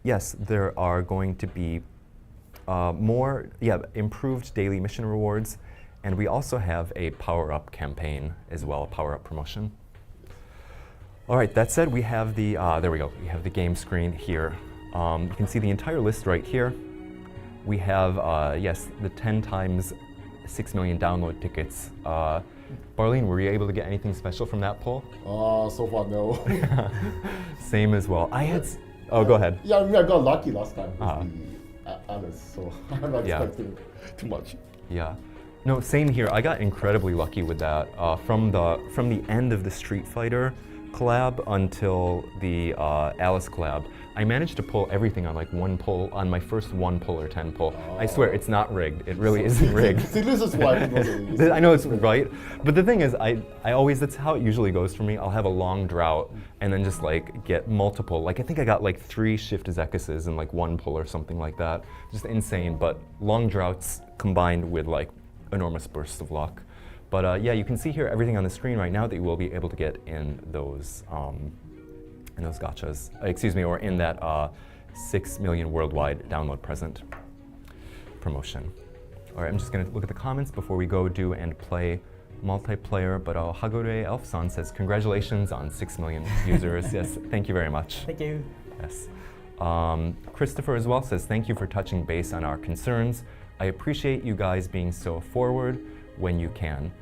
S1: yes, there are going to be more improved daily mission rewards, and we also have a power-up campaign as well, a power-up promotion. All right, that said, we have the, there we go, we have the game screen here. You can see the entire list right here. We have, yes, the 10 times 6 million download tickets. Barleen, were you able to get anything special from that poll?
S3: So far, no.
S1: Same as well. I had, oh, go ahead.
S3: Yeah, I mean, I got lucky last time with the AIDIS, so I'm not expecting too much.
S1: Yeah. No, same here. I got incredibly lucky with that. From the end of the Street Fighter collab until the Alice collab, I managed to pull everything on like one pull, on my first 1 pull or 10 pull. I swear, it's not rigged. It really isn't rigged.
S3: See, this is why
S1: I know it's right, but the thing is, I always, that's how it usually goes for me. I'll have a long drought and then just like get multiple, like I think I got like 3 Shift Zekuses in like 1 pull or something like that. Just insane, but long droughts combined with like enormous bursts of luck. But yeah, you can see here everything on the screen right now that you will be able to get in those gachas, excuse me, or in that 6 million worldwide download present promotion. All right, I'm just gonna look at the comments before we go do and play multiplayer, but Hagore Elfson says, congratulations on 6 million users. Yes, thank you very much.
S2: Thank you.
S1: Yes. Christopher as well says, thank you for touching base on our concerns. I appreciate you guys being so forward when you can.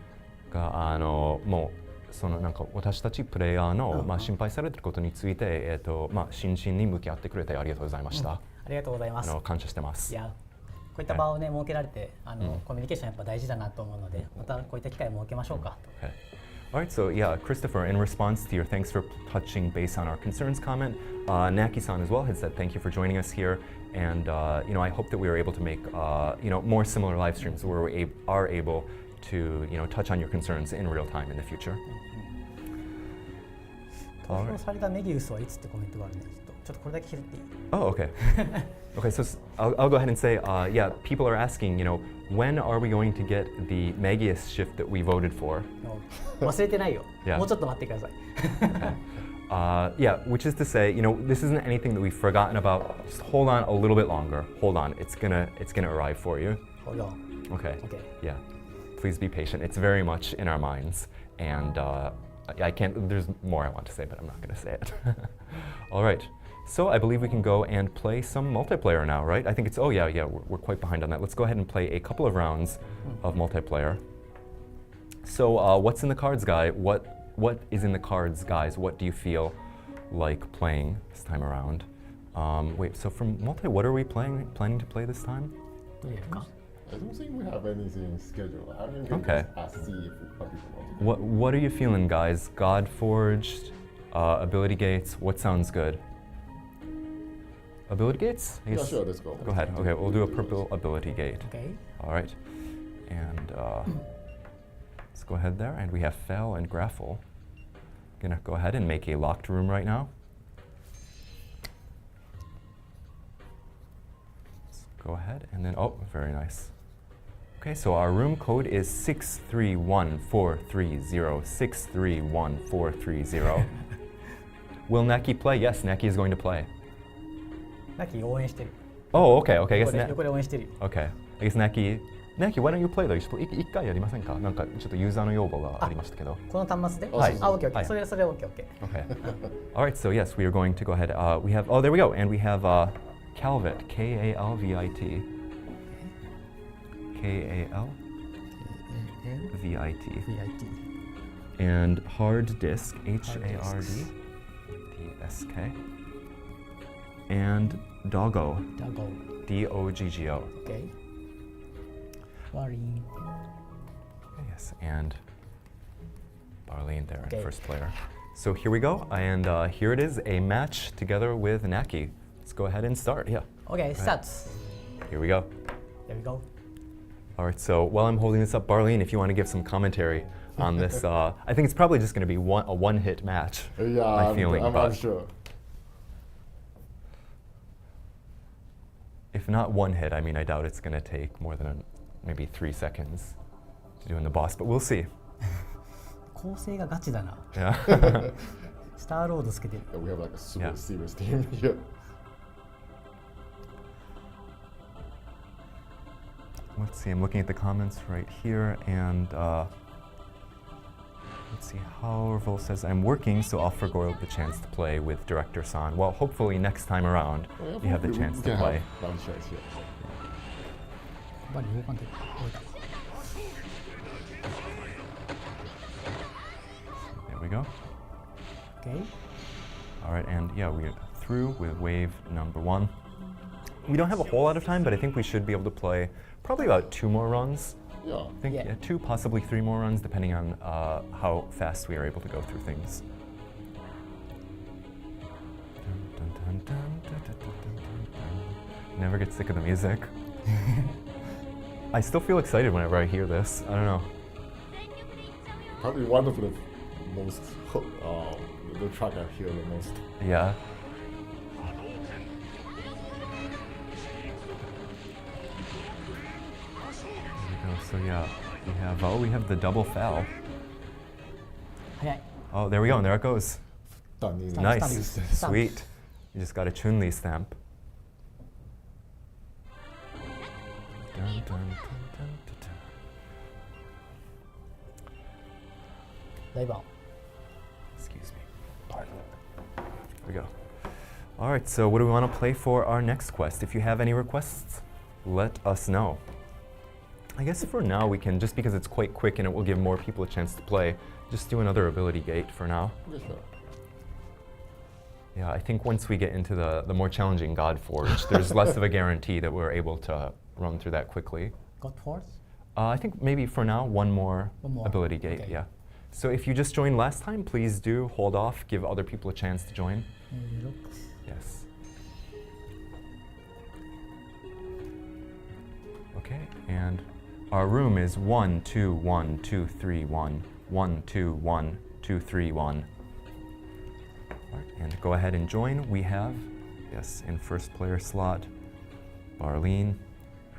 S1: もうそのなんか私たちプレイヤーの心配されていることについて真摯に向き合ってくれてありがとうございました。
S2: ありがとうございます。
S1: 感謝してます。
S2: いや、こういった場をね設けられてコミュニケーションやっぱ大事だなと思うので、またこういった機会を設けましょうか。
S1: All right, so yeah, Christopher, in response to your thanks for touching base on our concerns comment, Knacky-san as well had said thank you for joining us here, and you know, I hope that we are able to make you know, more similar live streams where we are able to, you know, touch on your concerns in real time in the future.
S2: 投票されたメギウスはいつってコメントがあるね。ちょっとこれだけ拾っていい？
S1: Oh, okay. Okay, so I'll go ahead and say, yeah, people are asking, when are we going to get the Magius shift that we voted for?
S2: 忘れてないよ。
S1: Yeah.
S2: もうちょっと待ってください。
S1: Yeah, which is to say, this isn't anything that we've forgotten about. Just hold on a little bit longer. Hold on, it's gonna arrive for you.
S2: Hold on.
S1: Okay.
S2: Okay.
S1: Yeah. Please be patient. It's very much in our minds, and I can't. There's more I want to say, but I'm not going to say it. All right. So I believe we can go and play some multiplayer now, right? I think it's. Oh yeah. We're quite behind on that. Let's go ahead and play a couple of rounds of multiplayer. So what's in the cards, guy? What is in the cards, guys? What do you feel like playing this time around? Wait. So from what are we planning to play this time?
S2: どうやるか？
S3: I don't think we have anything scheduled. I mean, we
S1: Okay.
S3: just see if what people want to do.
S1: What are you feeling, guys? God Forged, ability gates. What sounds good? Ability gates? I
S3: Yeah,
S1: guess-
S3: sure, let's go.
S1: Go ahead. Okay, we'll do a purple ability gate.
S2: Okay.
S1: All right. And let's go ahead there. And we have Fel and Graffle. Gonna go ahead and make a locked room right now. Let's go ahead and then, oh, very nice. Okay, so our room code is 631430. 631430. Will Knacky play? Yes, Knacky is going to play.
S2: ナッキー応援してる。
S1: Oh, okay, okay. I
S2: 横
S1: guess
S2: で
S1: Na-
S2: 横で応援してるよ。
S1: Okay. I guess Knacky, why don't you play though? 一回やりませんか？なんかちょっとユーザーの要望がありましたけど。
S2: この端末で？
S3: はい
S2: あ、オッケーオッケー。
S1: はい
S2: それオッケーオッケー。
S1: Okay. All right. So yes, we are going to go ahead. We have. Oh, there we go. And we have Calvit. Kalvit. Kalvit.
S2: VIT。
S1: And hard disk. HARD. DSK. And Doggo.
S2: ダゴ。
S1: DOGGO.
S2: オッケー。ワリン。
S1: Yes. And Barleen there,
S2: Okay.
S1: first player. So here we go. And here it is, a match together with Knacky. Let's go ahead and start. Yeah.
S2: オッケー、スタート。
S1: Here we go.
S2: There we go.
S1: All right, so while I'm holding this up, Barleen, if you want to give some commentary on this, I think it's probably just going to be a one-hit match.
S3: Yeah,
S1: my feeling,
S3: I'm
S1: but
S3: sure.
S1: if not one hit, I mean, I doubt it's going to take more than maybe 3 seconds to do in the boss, but we'll see.
S2: 構成がガチだな。
S1: Yeah.
S2: スターロードつけてる。
S3: Yeah, we have like a super
S1: Yeah.
S3: serious team here.
S1: Let's see, I'm looking at the comments right here, and let's see, Harville says, I'm working, so I'll forgo the chance to play with Director San. Well, hopefully next time around,
S3: Yeah,
S1: you have the
S3: we
S1: chance to
S3: can
S1: play.
S3: have one chance here.
S2: バリ動かんでる。動いた。
S1: There we go.
S2: Okay.
S1: All right, and yeah, we're through with wave number 1. We don't have a whole lot of time, but I think we should be able to play probably about 2 more runs.
S3: Yeah.
S1: I think
S2: Yeah.
S1: 2, possibly 3 more runs, depending on how fast we are able to go through things. Dun, dun, dun, dun, dun, dun, dun, dun. Never get sick of the music. I still feel excited whenever I hear this. I don't know.
S3: Probably one of the most, the track I hear the most.
S1: Yeah. There we go. So yeah, we have the double foul.
S2: 早い。
S1: Oh, there we go, and there it goes.
S3: Stunning.
S2: Stunning.
S1: Nice,
S2: Stamp.
S1: sweet. You just got a Chun-Li stamp. Dun, dun, dun, dun, dun, dun.
S2: ライバー。
S1: Excuse me. Pardon. Here we go. All right, so what do we want to play for our next quest? If you have any requests, let us know. I guess for now we can, just because it's quite quick and it will give more people a chance to play, just do another ability gate for now.
S3: Yeah, sure.
S1: Yeah, I think once we get into the more challenging God Forge, there's less of a guarantee that we're able to run through that quickly.
S2: Got force?
S1: I think maybe for now, one more ability gate,
S2: Okay.
S1: yeah. So if you just joined last time, please do hold off, give other people a chance to join.
S2: 6。
S1: Yes. Okay, and our room is 121231. 121231. All right, and to go ahead and join, we have Yes, in first player slot, Barleen.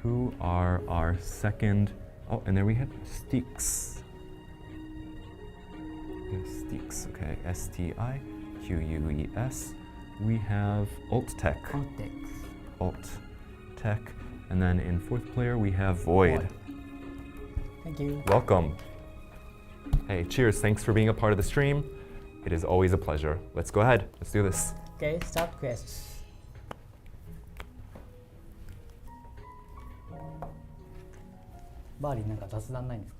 S1: Who are our second? Oh, and there we have Steaks. Steaks, okay. Stiqueus. We have Alt Tech. Alt Tech. And then in fourth player, we have Void.
S2: Thank you.
S1: Welcome. Hey, cheers. Thanks for being a part of the stream. It is always a pleasure. Let's go ahead. Let's do this.
S2: Okay, start quests. バーリーなんか雑談ないんですか？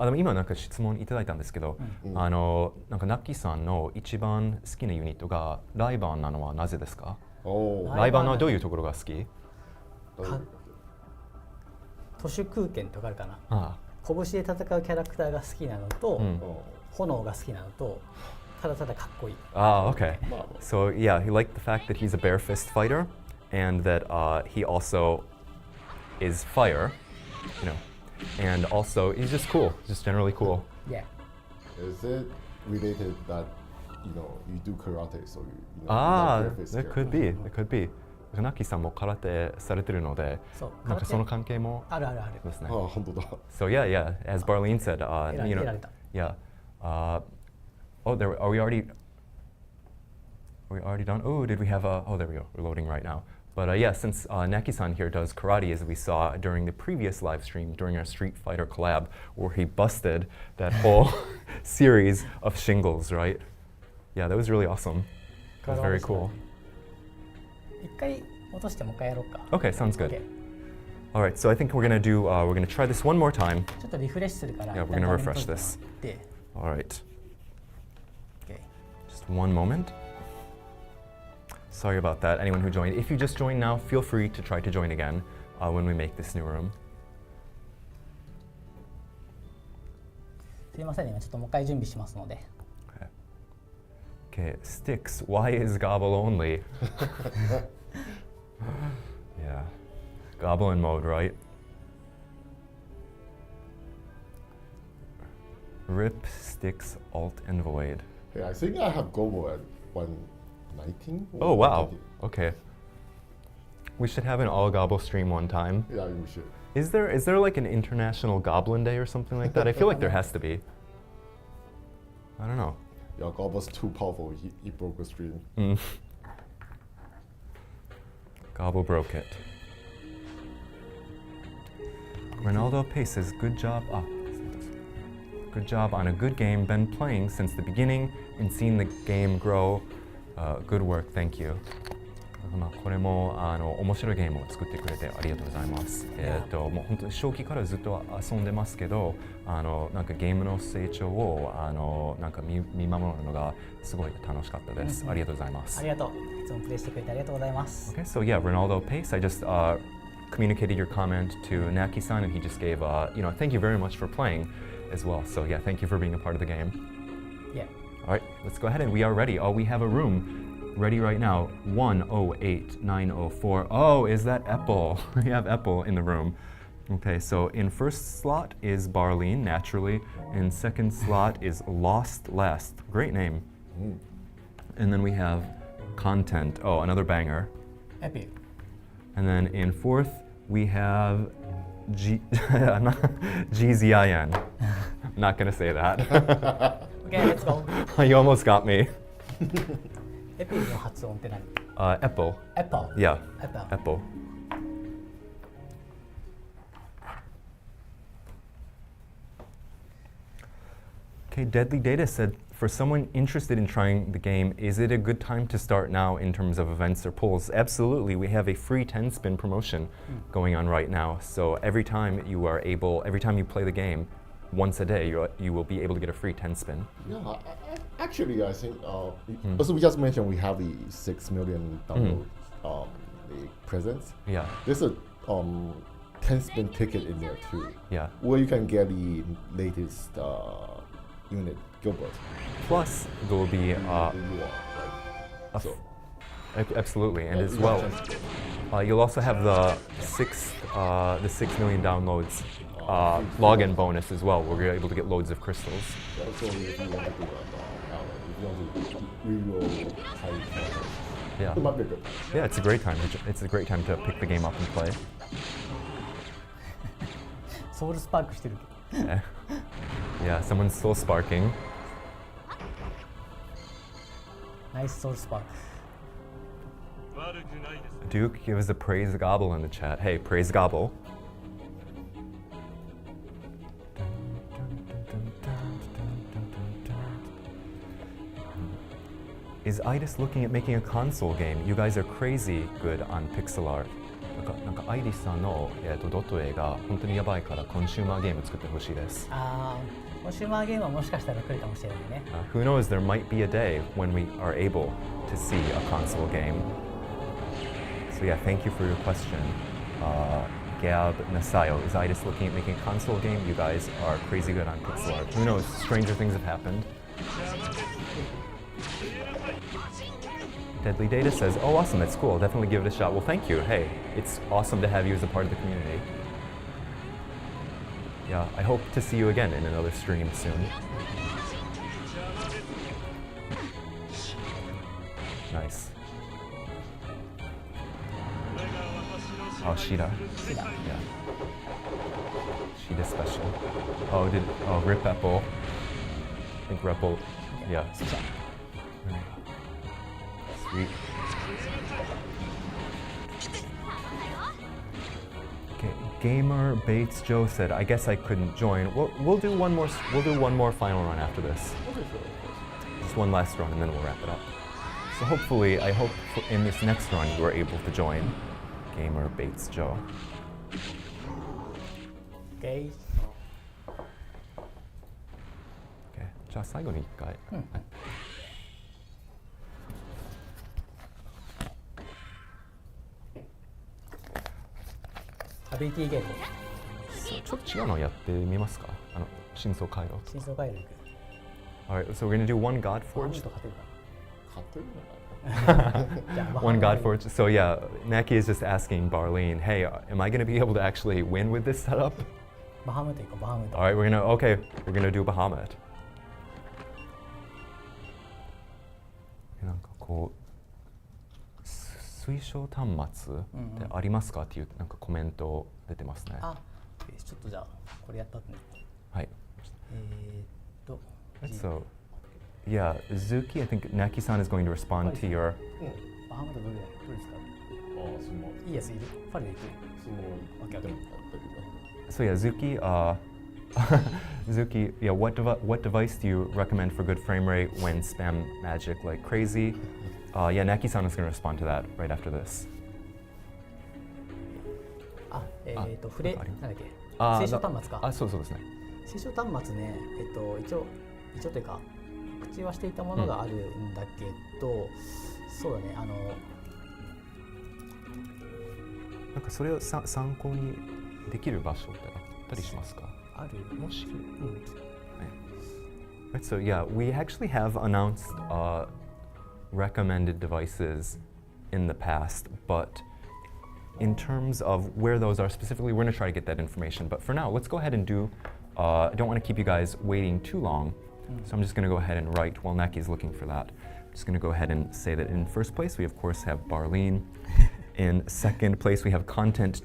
S1: でも今なんか質問いただいたんですけど、なんかナッキーさんの一番好きなユニットがライバーなのはなぜですか？ライバーのどういうところが好き？
S2: 都市空間とかあるかな。拳で戦うキャラクターが好きなのと、炎が好きなのと、ただただかっこいい。
S1: Okay. So yeah, he liked the fact that he's a bare fist fighter, and that he also is fire, you know, and also he's just cool, just generally cool.
S2: Yeah.
S3: Is it related that you do karate, so
S1: that could be. That could be. ナッキーさんも空手されてるので、なんかその関係も
S2: ある
S1: ですね。
S3: 本当だ。
S1: So yeah, as Barleen said, you know, yeah. Oh, there. Are we already done? Oh, did we have a? Oh, there we go. We're loading right now. But yeah, since Knacky-san here does karate, as we saw during the previous live stream, during our Street Fighter collab, where he busted that whole series of shingles, right? Yeah, that was really awesome. That was very cool.
S2: 一回落としてもう一回やろうか。
S1: Okay, sounds good. All right, so I think we're gonna try this one more time.
S2: ちょっとリフレッシュするから。
S1: Yeah, we're gonna refresh this. All right.
S2: Okay.
S1: Just one moment. Sorry about that, anyone who joined. If you just joined now, feel free to try to join again when we make this new room.
S2: すいませんね、今ちょっともう一回準備しますので。
S1: Okay, Sticks, why is Gobble only? Yeah, Goblin mode, right? Rip, Sticks, Alt, and Void.
S3: Yeah, I think I have Gobble at 119.
S1: Oh, wow. Okay. We should have an all Gobble stream one time.
S3: Yeah, we should.
S1: Is there like an international Goblin Day or something like that? I feel like there has to be. I don't know.
S3: Yeah, Gobble's too powerful. He broke the stream.
S1: Gobble broke it. Ronaldo Pace says, good job. Good job on a good game. Been playing since the beginning and seen the game grow. Good work. Thank you. これも面白いゲームを作ってくれてありがとうございます。もう本当に初期からずっと遊んでますけど、なんかゲームの成長をなんか見守るのがすごい楽しかったです。ありがとうございます。
S2: ありがとう。いつもプレイしてくれてありがとうございます。
S1: Okay, so yeah, Ronaldo Pace, I just communicated your comment to Knacky-san, and he just gave thank you very much for playing as well. So yeah, thank you for being a part of the game.
S2: Yeah.
S1: All right, let's go ahead and we are ready. Oh, we have a room ready right now. 108904. Oh, is that Apple? We have Apple in the room. Okay, so in first slot is Barleen, naturally. In second slot is Lost Last. Great name. And then we have Content. Oh, another banger.
S2: Epic.
S1: And then in fourth, we have GZIN. I'm not going to say that.
S2: Okay, let's go.
S1: You almost got me.
S2: エピの発音って何？
S1: Apple.
S2: Apple.
S1: Yeah.
S2: Apple.
S1: Okay, Deadly Data said, for someone interested in trying the game, is it a good time to start now in terms of events or polls? Absolutely. We have a free 10-spin promotion going on right now. So every time you play the game, once a day, you will be able to get a free 10-spin.
S3: Yeah, actually, I think, as we just mentioned, we have the 6 million download the presents.
S1: Yeah.
S3: There's a 10-spin ticket in there too.
S1: Yeah.
S3: Where you can get the latest unit, Gilbert.
S1: Plus, there will be absolutely, and as well, you'll also have the 6 million downloads login bonus as well, where you're able to get loads of crystals.
S3: So if you want to do reroll
S1: Yeah.
S3: It might be good.
S1: Yeah, it's a great time. It's a great time to pick the game up and play.
S2: ソウルスパークしてる。
S1: Yeah. Yeah, someone's still sparking.
S2: ナイスソウルスパーク。
S1: Duke, give us a praise gobble in the chat. Hey, praise gobble. Is AIDIS looking at making a console game? You guys are crazy good on pixel art. なんかAIDIS さんの、ドット絵が本当にやばいからコンシューマーゲーム作ってほしいです。
S2: ああ、コンシューマーゲームはもしかしたら来るかもしれないね。
S1: Who knows? There might be a day when we are able to see a console game. So yeah, thank you for your question. Gab Nasayo, is AIDIS looking at making a console game? You guys are crazy good on pixel art. Who knows? Stranger things have happened. Deadly Data says, oh awesome, that's cool, I'll definitely give it a shot. Well thank you, hey, it's awesome to have you as a part of the community. Yeah, I hope to see you again in another stream soon. Nice. Oh, Shida.
S2: Shida.
S1: Yeah. Shida special. Oh, Rip Apple. I think Repple. Yeah. Right. Sweet. Okay, Gamer Bates Joe said, I guess I couldn't join. We'll do one more final run after this. Just one last run and then we'll wrap it up. So hopefully, I hope in this next run you are able to join Gamer Bates Joe.
S2: Okay.
S1: Okay. じゃあ最後に一回。
S2: アビリティゲート。
S1: ちょっと違うのやってみますか？真相回路。
S2: 真相回路。
S1: Alright, so we're gonna do one God
S2: フォー
S1: Forge.
S2: ジと勝てるか
S1: One God Forge. So yeah, Knacky is just asking Barleen, hey, am I gonna be able to actually win with this setup?
S2: バハムート行こう、バハムート。
S1: Alright, we're gonna do Bahamut. なんかこう推奨端末ってありますかっていうなんかコメント出てますね。
S2: あ、ちょっとじゃあこれやった後に。
S1: はい。So,
S2: と。
S1: yeah, Zuki, I think Naki-san is going to respond to your.
S2: バハムートどれですか？いいやついる？ファルでいく？オッケーオッケー。
S1: So yeah, Zuki, Zuki, yeah, what device do you recommend for good frame rate when spam magic like crazy? Yeah, Naki-san is going to respond to that right after this.
S2: 触れ、なんだっけ？清書端末か。
S1: そうですね。
S2: 清書端末ね、一応というか告知はしていたものがあるんだけど、そうだね、
S1: なんかそれを参考にできる場所ってあったりしますか？
S2: ある。
S1: もし。Right, so yeah, we actually have announced recommended devices in the past, but in terms of where those are specifically, we're going to try to get that information. But for now, let's go ahead and do. I don't want to keep you guys waiting too long, so I'm just going to go ahead and write while Knacky is looking for that. I'm just going to go ahead and say that in first place we of course have Barleen. In second place we have content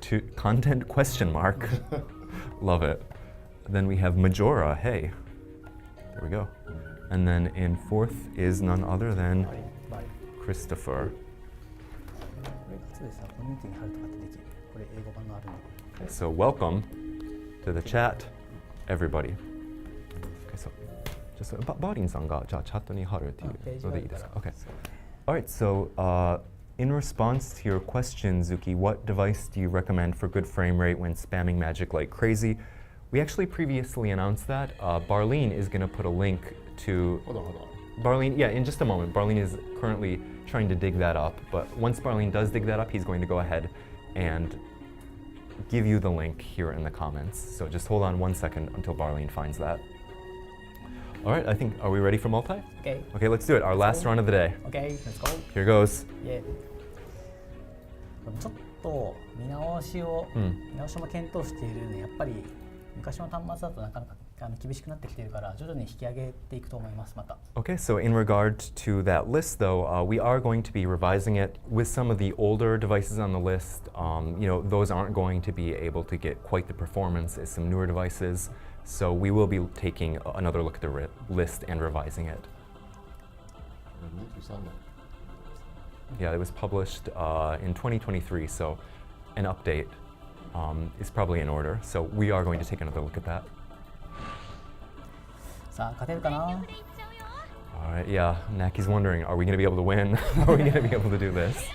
S1: question mark. Love it. Then we have Majora. Hey, there we go. And then in fourth is none other than Christopher. So welcome to the chat, everybody. Okay, so just Barleen-sanがじゃあチャットに貼るっていうのでいいですか? Okay. All right. So in response to your question, Zuki, what device do you recommend for good frame rate when spamming magic like crazy? We actually previously announced that. Barleen is going to put a link to.
S3: Hold on.
S1: Barleen, yeah, in just a moment. Barleen is currently trying to dig that up, but once Barleen does dig that up, he's going to go ahead and give you the link here in the comments. So just hold on 1 second until Barleen finds that. All right, are we ready for multi?
S2: Okay.
S1: Okay, let's do it. Our last run of the day.
S2: Okay, let's go.
S1: Here goes.
S2: Yeah. ちょっと見直しも検討しているので、やっぱり昔の端末だとなかなか厳しくなってきているから徐々に引き上げていくと思いますまた。
S1: Okay, so in regard to that list, though, we are going to be revising it with some of the older devices on the list. Those aren't going to be able to get quite the performance as some newer devices. So we will be taking another look at the list and revising it. Yeah, it was published in 2023, so an update is probably in order. So we are going to take another look at that.
S2: さあ勝てるかな。
S1: All right, yeah, Knacky's wondering, are we going to be able to win? Are we going to be able to do this?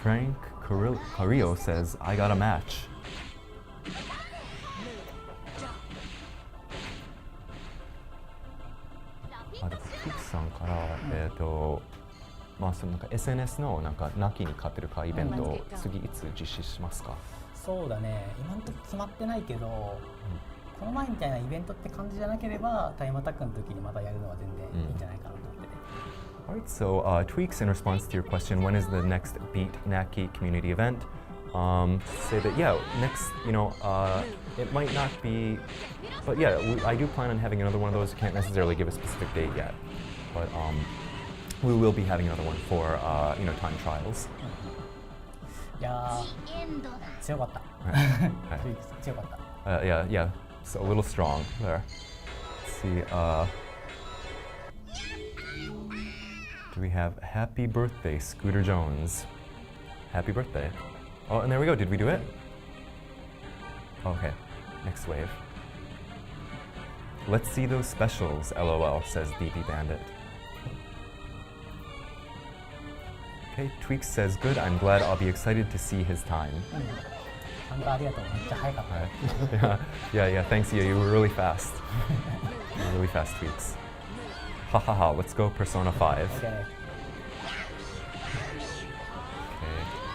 S1: Frank Carrillo says, I got a match. キクさんから、そのなんか SNS のなんかナキに勝てるかイベントを次いつ実施しますか？
S2: そうだね、今のとこ決まってないけど、この前みたいなイベントって感じじゃなければタイムアタックの時にまたやるのは全然いいんじゃないかなと思ってて。
S1: Alright, so tweaks in response to your question, when is the next Beat Knacky community event? Say that, yeah, next, it might not be, but yeah, I do plan on having another one of those. Can't necessarily give a specific date yet, but we will be having another one for, time trials.
S2: いやー、強かった。強かった。
S1: Yeah, so a little strong there. Let's see, do we have Happy Birthday, Scooter Jones? Happy birthday. Oh, and there we go. Did we do it? Okay, next wave. Let's see those specials, LOL, says DP Bandit. Okay, Tweaks says, good, I'm glad I'll be excited to see his time. Yeah, thanks, you were really fast. You were really fast, Tweaks. Ha, let's go Persona 5. Okay,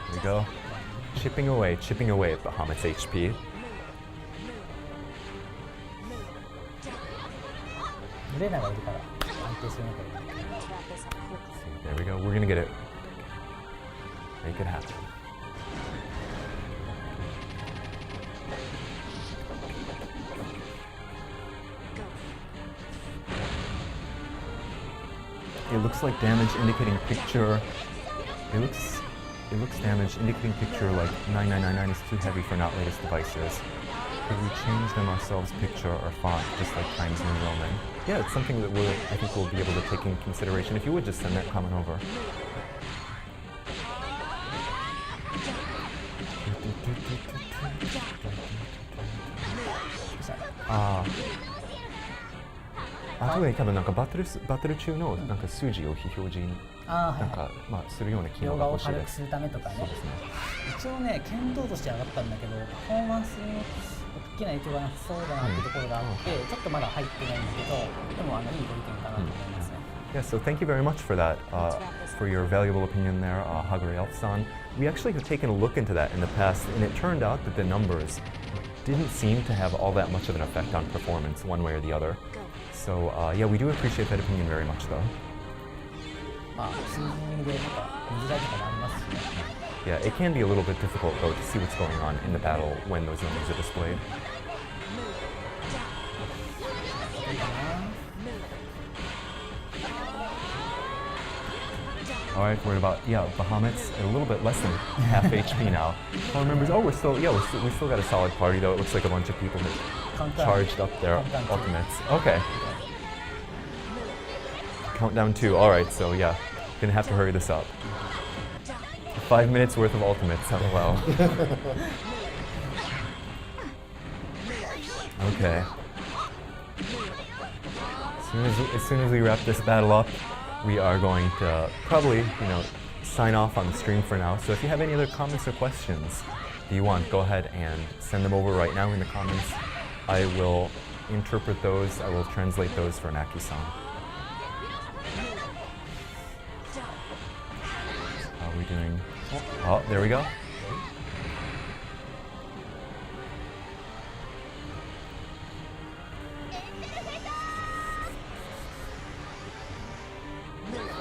S1: here we go. Chipping away at Bahamut's HP. There we go, we're gonna get it. Make it happen. It looks like damage indicating picture. It looks damage indicating picture like 9999 is too heavy for not latest devices. Could we change them ourselves, picture or font, just like Times New Roman? Yeah, it's something that I think we'll be able to take in consideration. If you would just send that comment over.特に多分なんかバトル中のなんか数字を非表示になんかするような機能が欲しいです。
S2: 両側を軽くするためとかね。一応ね、剣道として上がったんだけど、パフォーマンスに大きな影響がなさそうだなっていうところがあって、ちょっとまだ入ってないんだけど、でもいいご意見かなと思いますね。
S1: Yeah, so thank you very much for that, for your valuable opinion there, Hagari Elf-san. We actually have taken a look into that in the past, and it turned out that the numbers didn't seem to have all that much of an effect on performance one way or the other. So yeah, we do appreciate that opinion very much, though. Yeah, it can be a little bit difficult, though, to see what's going on in the battle when those numbers are displayed. All right, we're at about, Bahamut's a little bit less than half HP now. All members, we still got a solid party, though. It looks like a bunch of people have charged up their ultimates. Okay. Countdown 2, all right, so yeah, gonna have to hurry this up. 5 minutes worth of ultimates, LOL. Okay. As soon as we wrap this battle up, we are going to probably, sign off on the stream for now. So if you have any other comments or questions that you want, go ahead and send them over right now in the comments. I will interpret those, I will translate those for Knacky-san. How are we doing? Oh, there we go.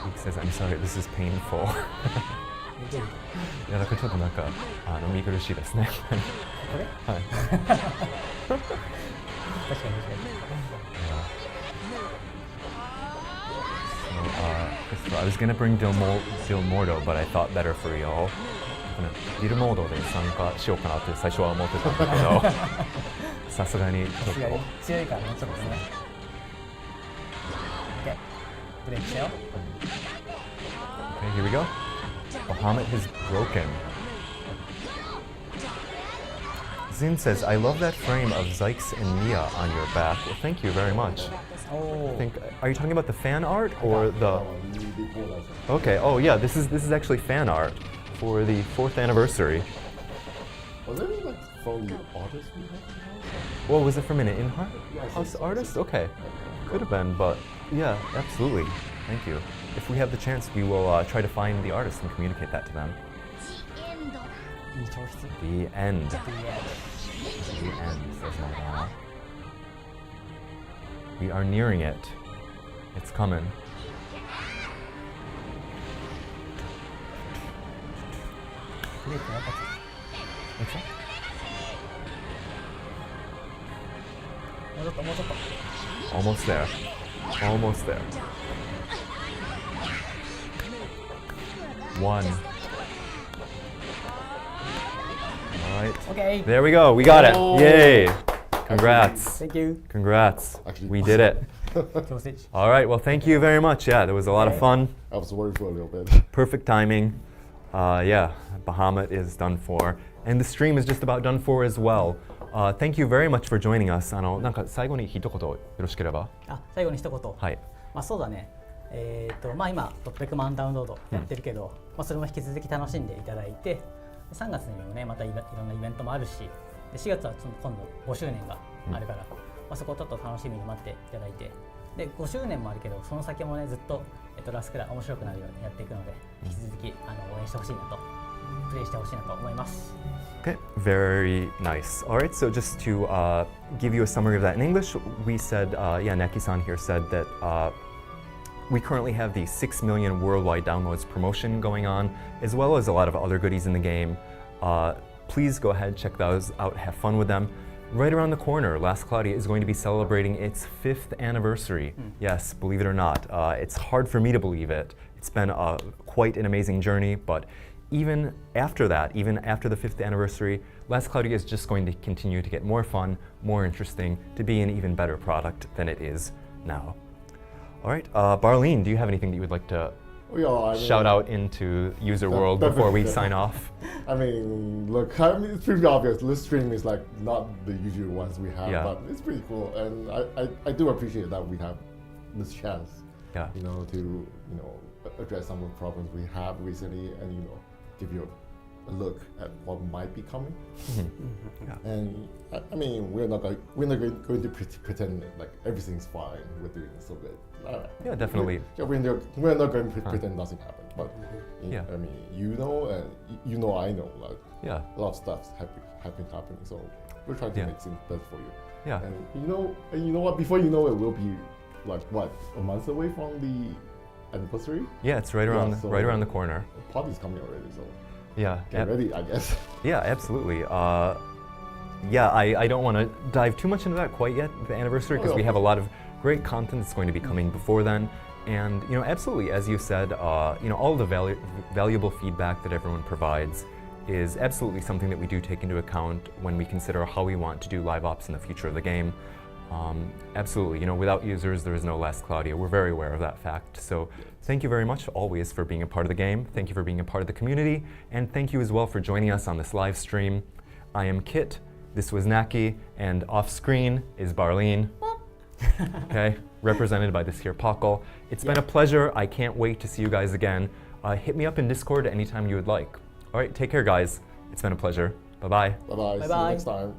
S1: He says, I'm sorry, this is painful. いやだからちょっとなんか見苦しいですね。
S2: これ
S1: はい。
S2: 確かに確かに。
S1: I was gonna bring Del Mordo, but I thought better for y'all. ディルモードで参加しようかなって最初は思ってたんだけど、さすがにちょっと
S2: 強いからね、ちょっとね。OK、ブレイクしたよ。
S1: Okay, here we go. Bahamut has broken. Zin says, I love that frame of Zykes and Mia on your back. Well, thank you very much. I think, are you talking about the fan art or the... Okay, oh yeah, this is actually fan art for the 4th anniversary.
S3: Was it like from the artist we had?
S1: Well, was it from an in-house artist? Okay, could have been, but yeah, absolutely. Thank you. If we have the chance, we will try to find the artist and communicate that to them. The end. The end, says Madonna. We are nearing it. It's coming. What's that? Almost there. Almost there. 1. All right.
S2: Okay.
S1: There we go. We got it.
S3: Oh.
S1: Yay. Congrats.
S2: Thank you.
S1: Congrats.
S3: Actually,
S1: We did it. All right. Well, thank you very much. Yeah, there was a lot of fun.
S3: I was worried for a little bit.
S1: Perfect timing. Yeah, Bahamut is done for. And the stream is just about done for as well. Thank you very much for joining us. なんか最後に一言よろしければ。
S2: 最後に一言。
S1: はい。
S2: まあそうだね。まあ今600万ダウンロードやってるけど、まあそれも引き続き楽しんでいただいて、3月にもねまたいろんなイベントもあるし、で4月は今度5周年があるから、まあそこをちょっと楽しみに待っていただいて、で5周年もあるけどその先もねずっとラスクラ面白くなるようにやっていくので、引き続き応援してほしいなと、プレイしてほしいなと思います。
S1: Okay, very nice. All right, so just to give you a summary of that in English, we said, Knacky-san here said that we currently have the 6 million worldwide downloads promotion going on, as well as a lot of other goodies in the game. Please go ahead, check those out, have fun with them. Right around the corner, Last Cloudia is going to be celebrating its 5th anniversary. Yes, believe it or not, it's hard for me to believe it. It's been quite an amazing journey, but even after that, even after the 5th anniversary, Last Cloudia is just going to continue to get more fun, more interesting, to be an even better product than it is now. All right, Barleen, do you have anything that you would like to shout out into user world before we sign off?
S3: I mean, look, it's pretty obvious. Livestream is like not the usual ones we have, but it's pretty cool, and I do appreciate that we have this chance, to address some of the problems we have recently, and give you a look at what might be coming. And I mean, we're not going to pretend like everything's fine. We're doing so good.
S1: Yeah, definitely.
S3: We're not going to pretend nothing happened. But I mean, and I know, like a lot of stuff's happening. So we're trying to make things better for you.
S1: Yeah.
S3: And you know what? Before you know it, we'll be like a month away from the anniversary.
S1: Yeah, it's right around the corner.
S3: The party's coming already, so
S1: get
S3: ready, I guess.
S1: Yeah, absolutely. I don't want to dive too much into that quite yet, the anniversary, because we have a lot of great content that's going to be coming before then. And absolutely, as you said, all the valuable feedback that everyone provides is absolutely something that we do take into account when we consider how we want to do live ops in the future of the game. Absolutely, without users, there is no Last Cloudia. We're very aware of that fact. So thank you very much always for being a part of the game. Thank you for being a part of the community. And thank you as well for joining us on this live stream. I am Kit, this was Knacky, and off screen is Barleen. Okay, represented by this here Pockle. It's been a pleasure. I can't wait to see you guys again. Hit me up in Discord anytime you would like. All right, take care, guys. It's been a pleasure. Bye-bye.
S3: Bye-bye. See you next time.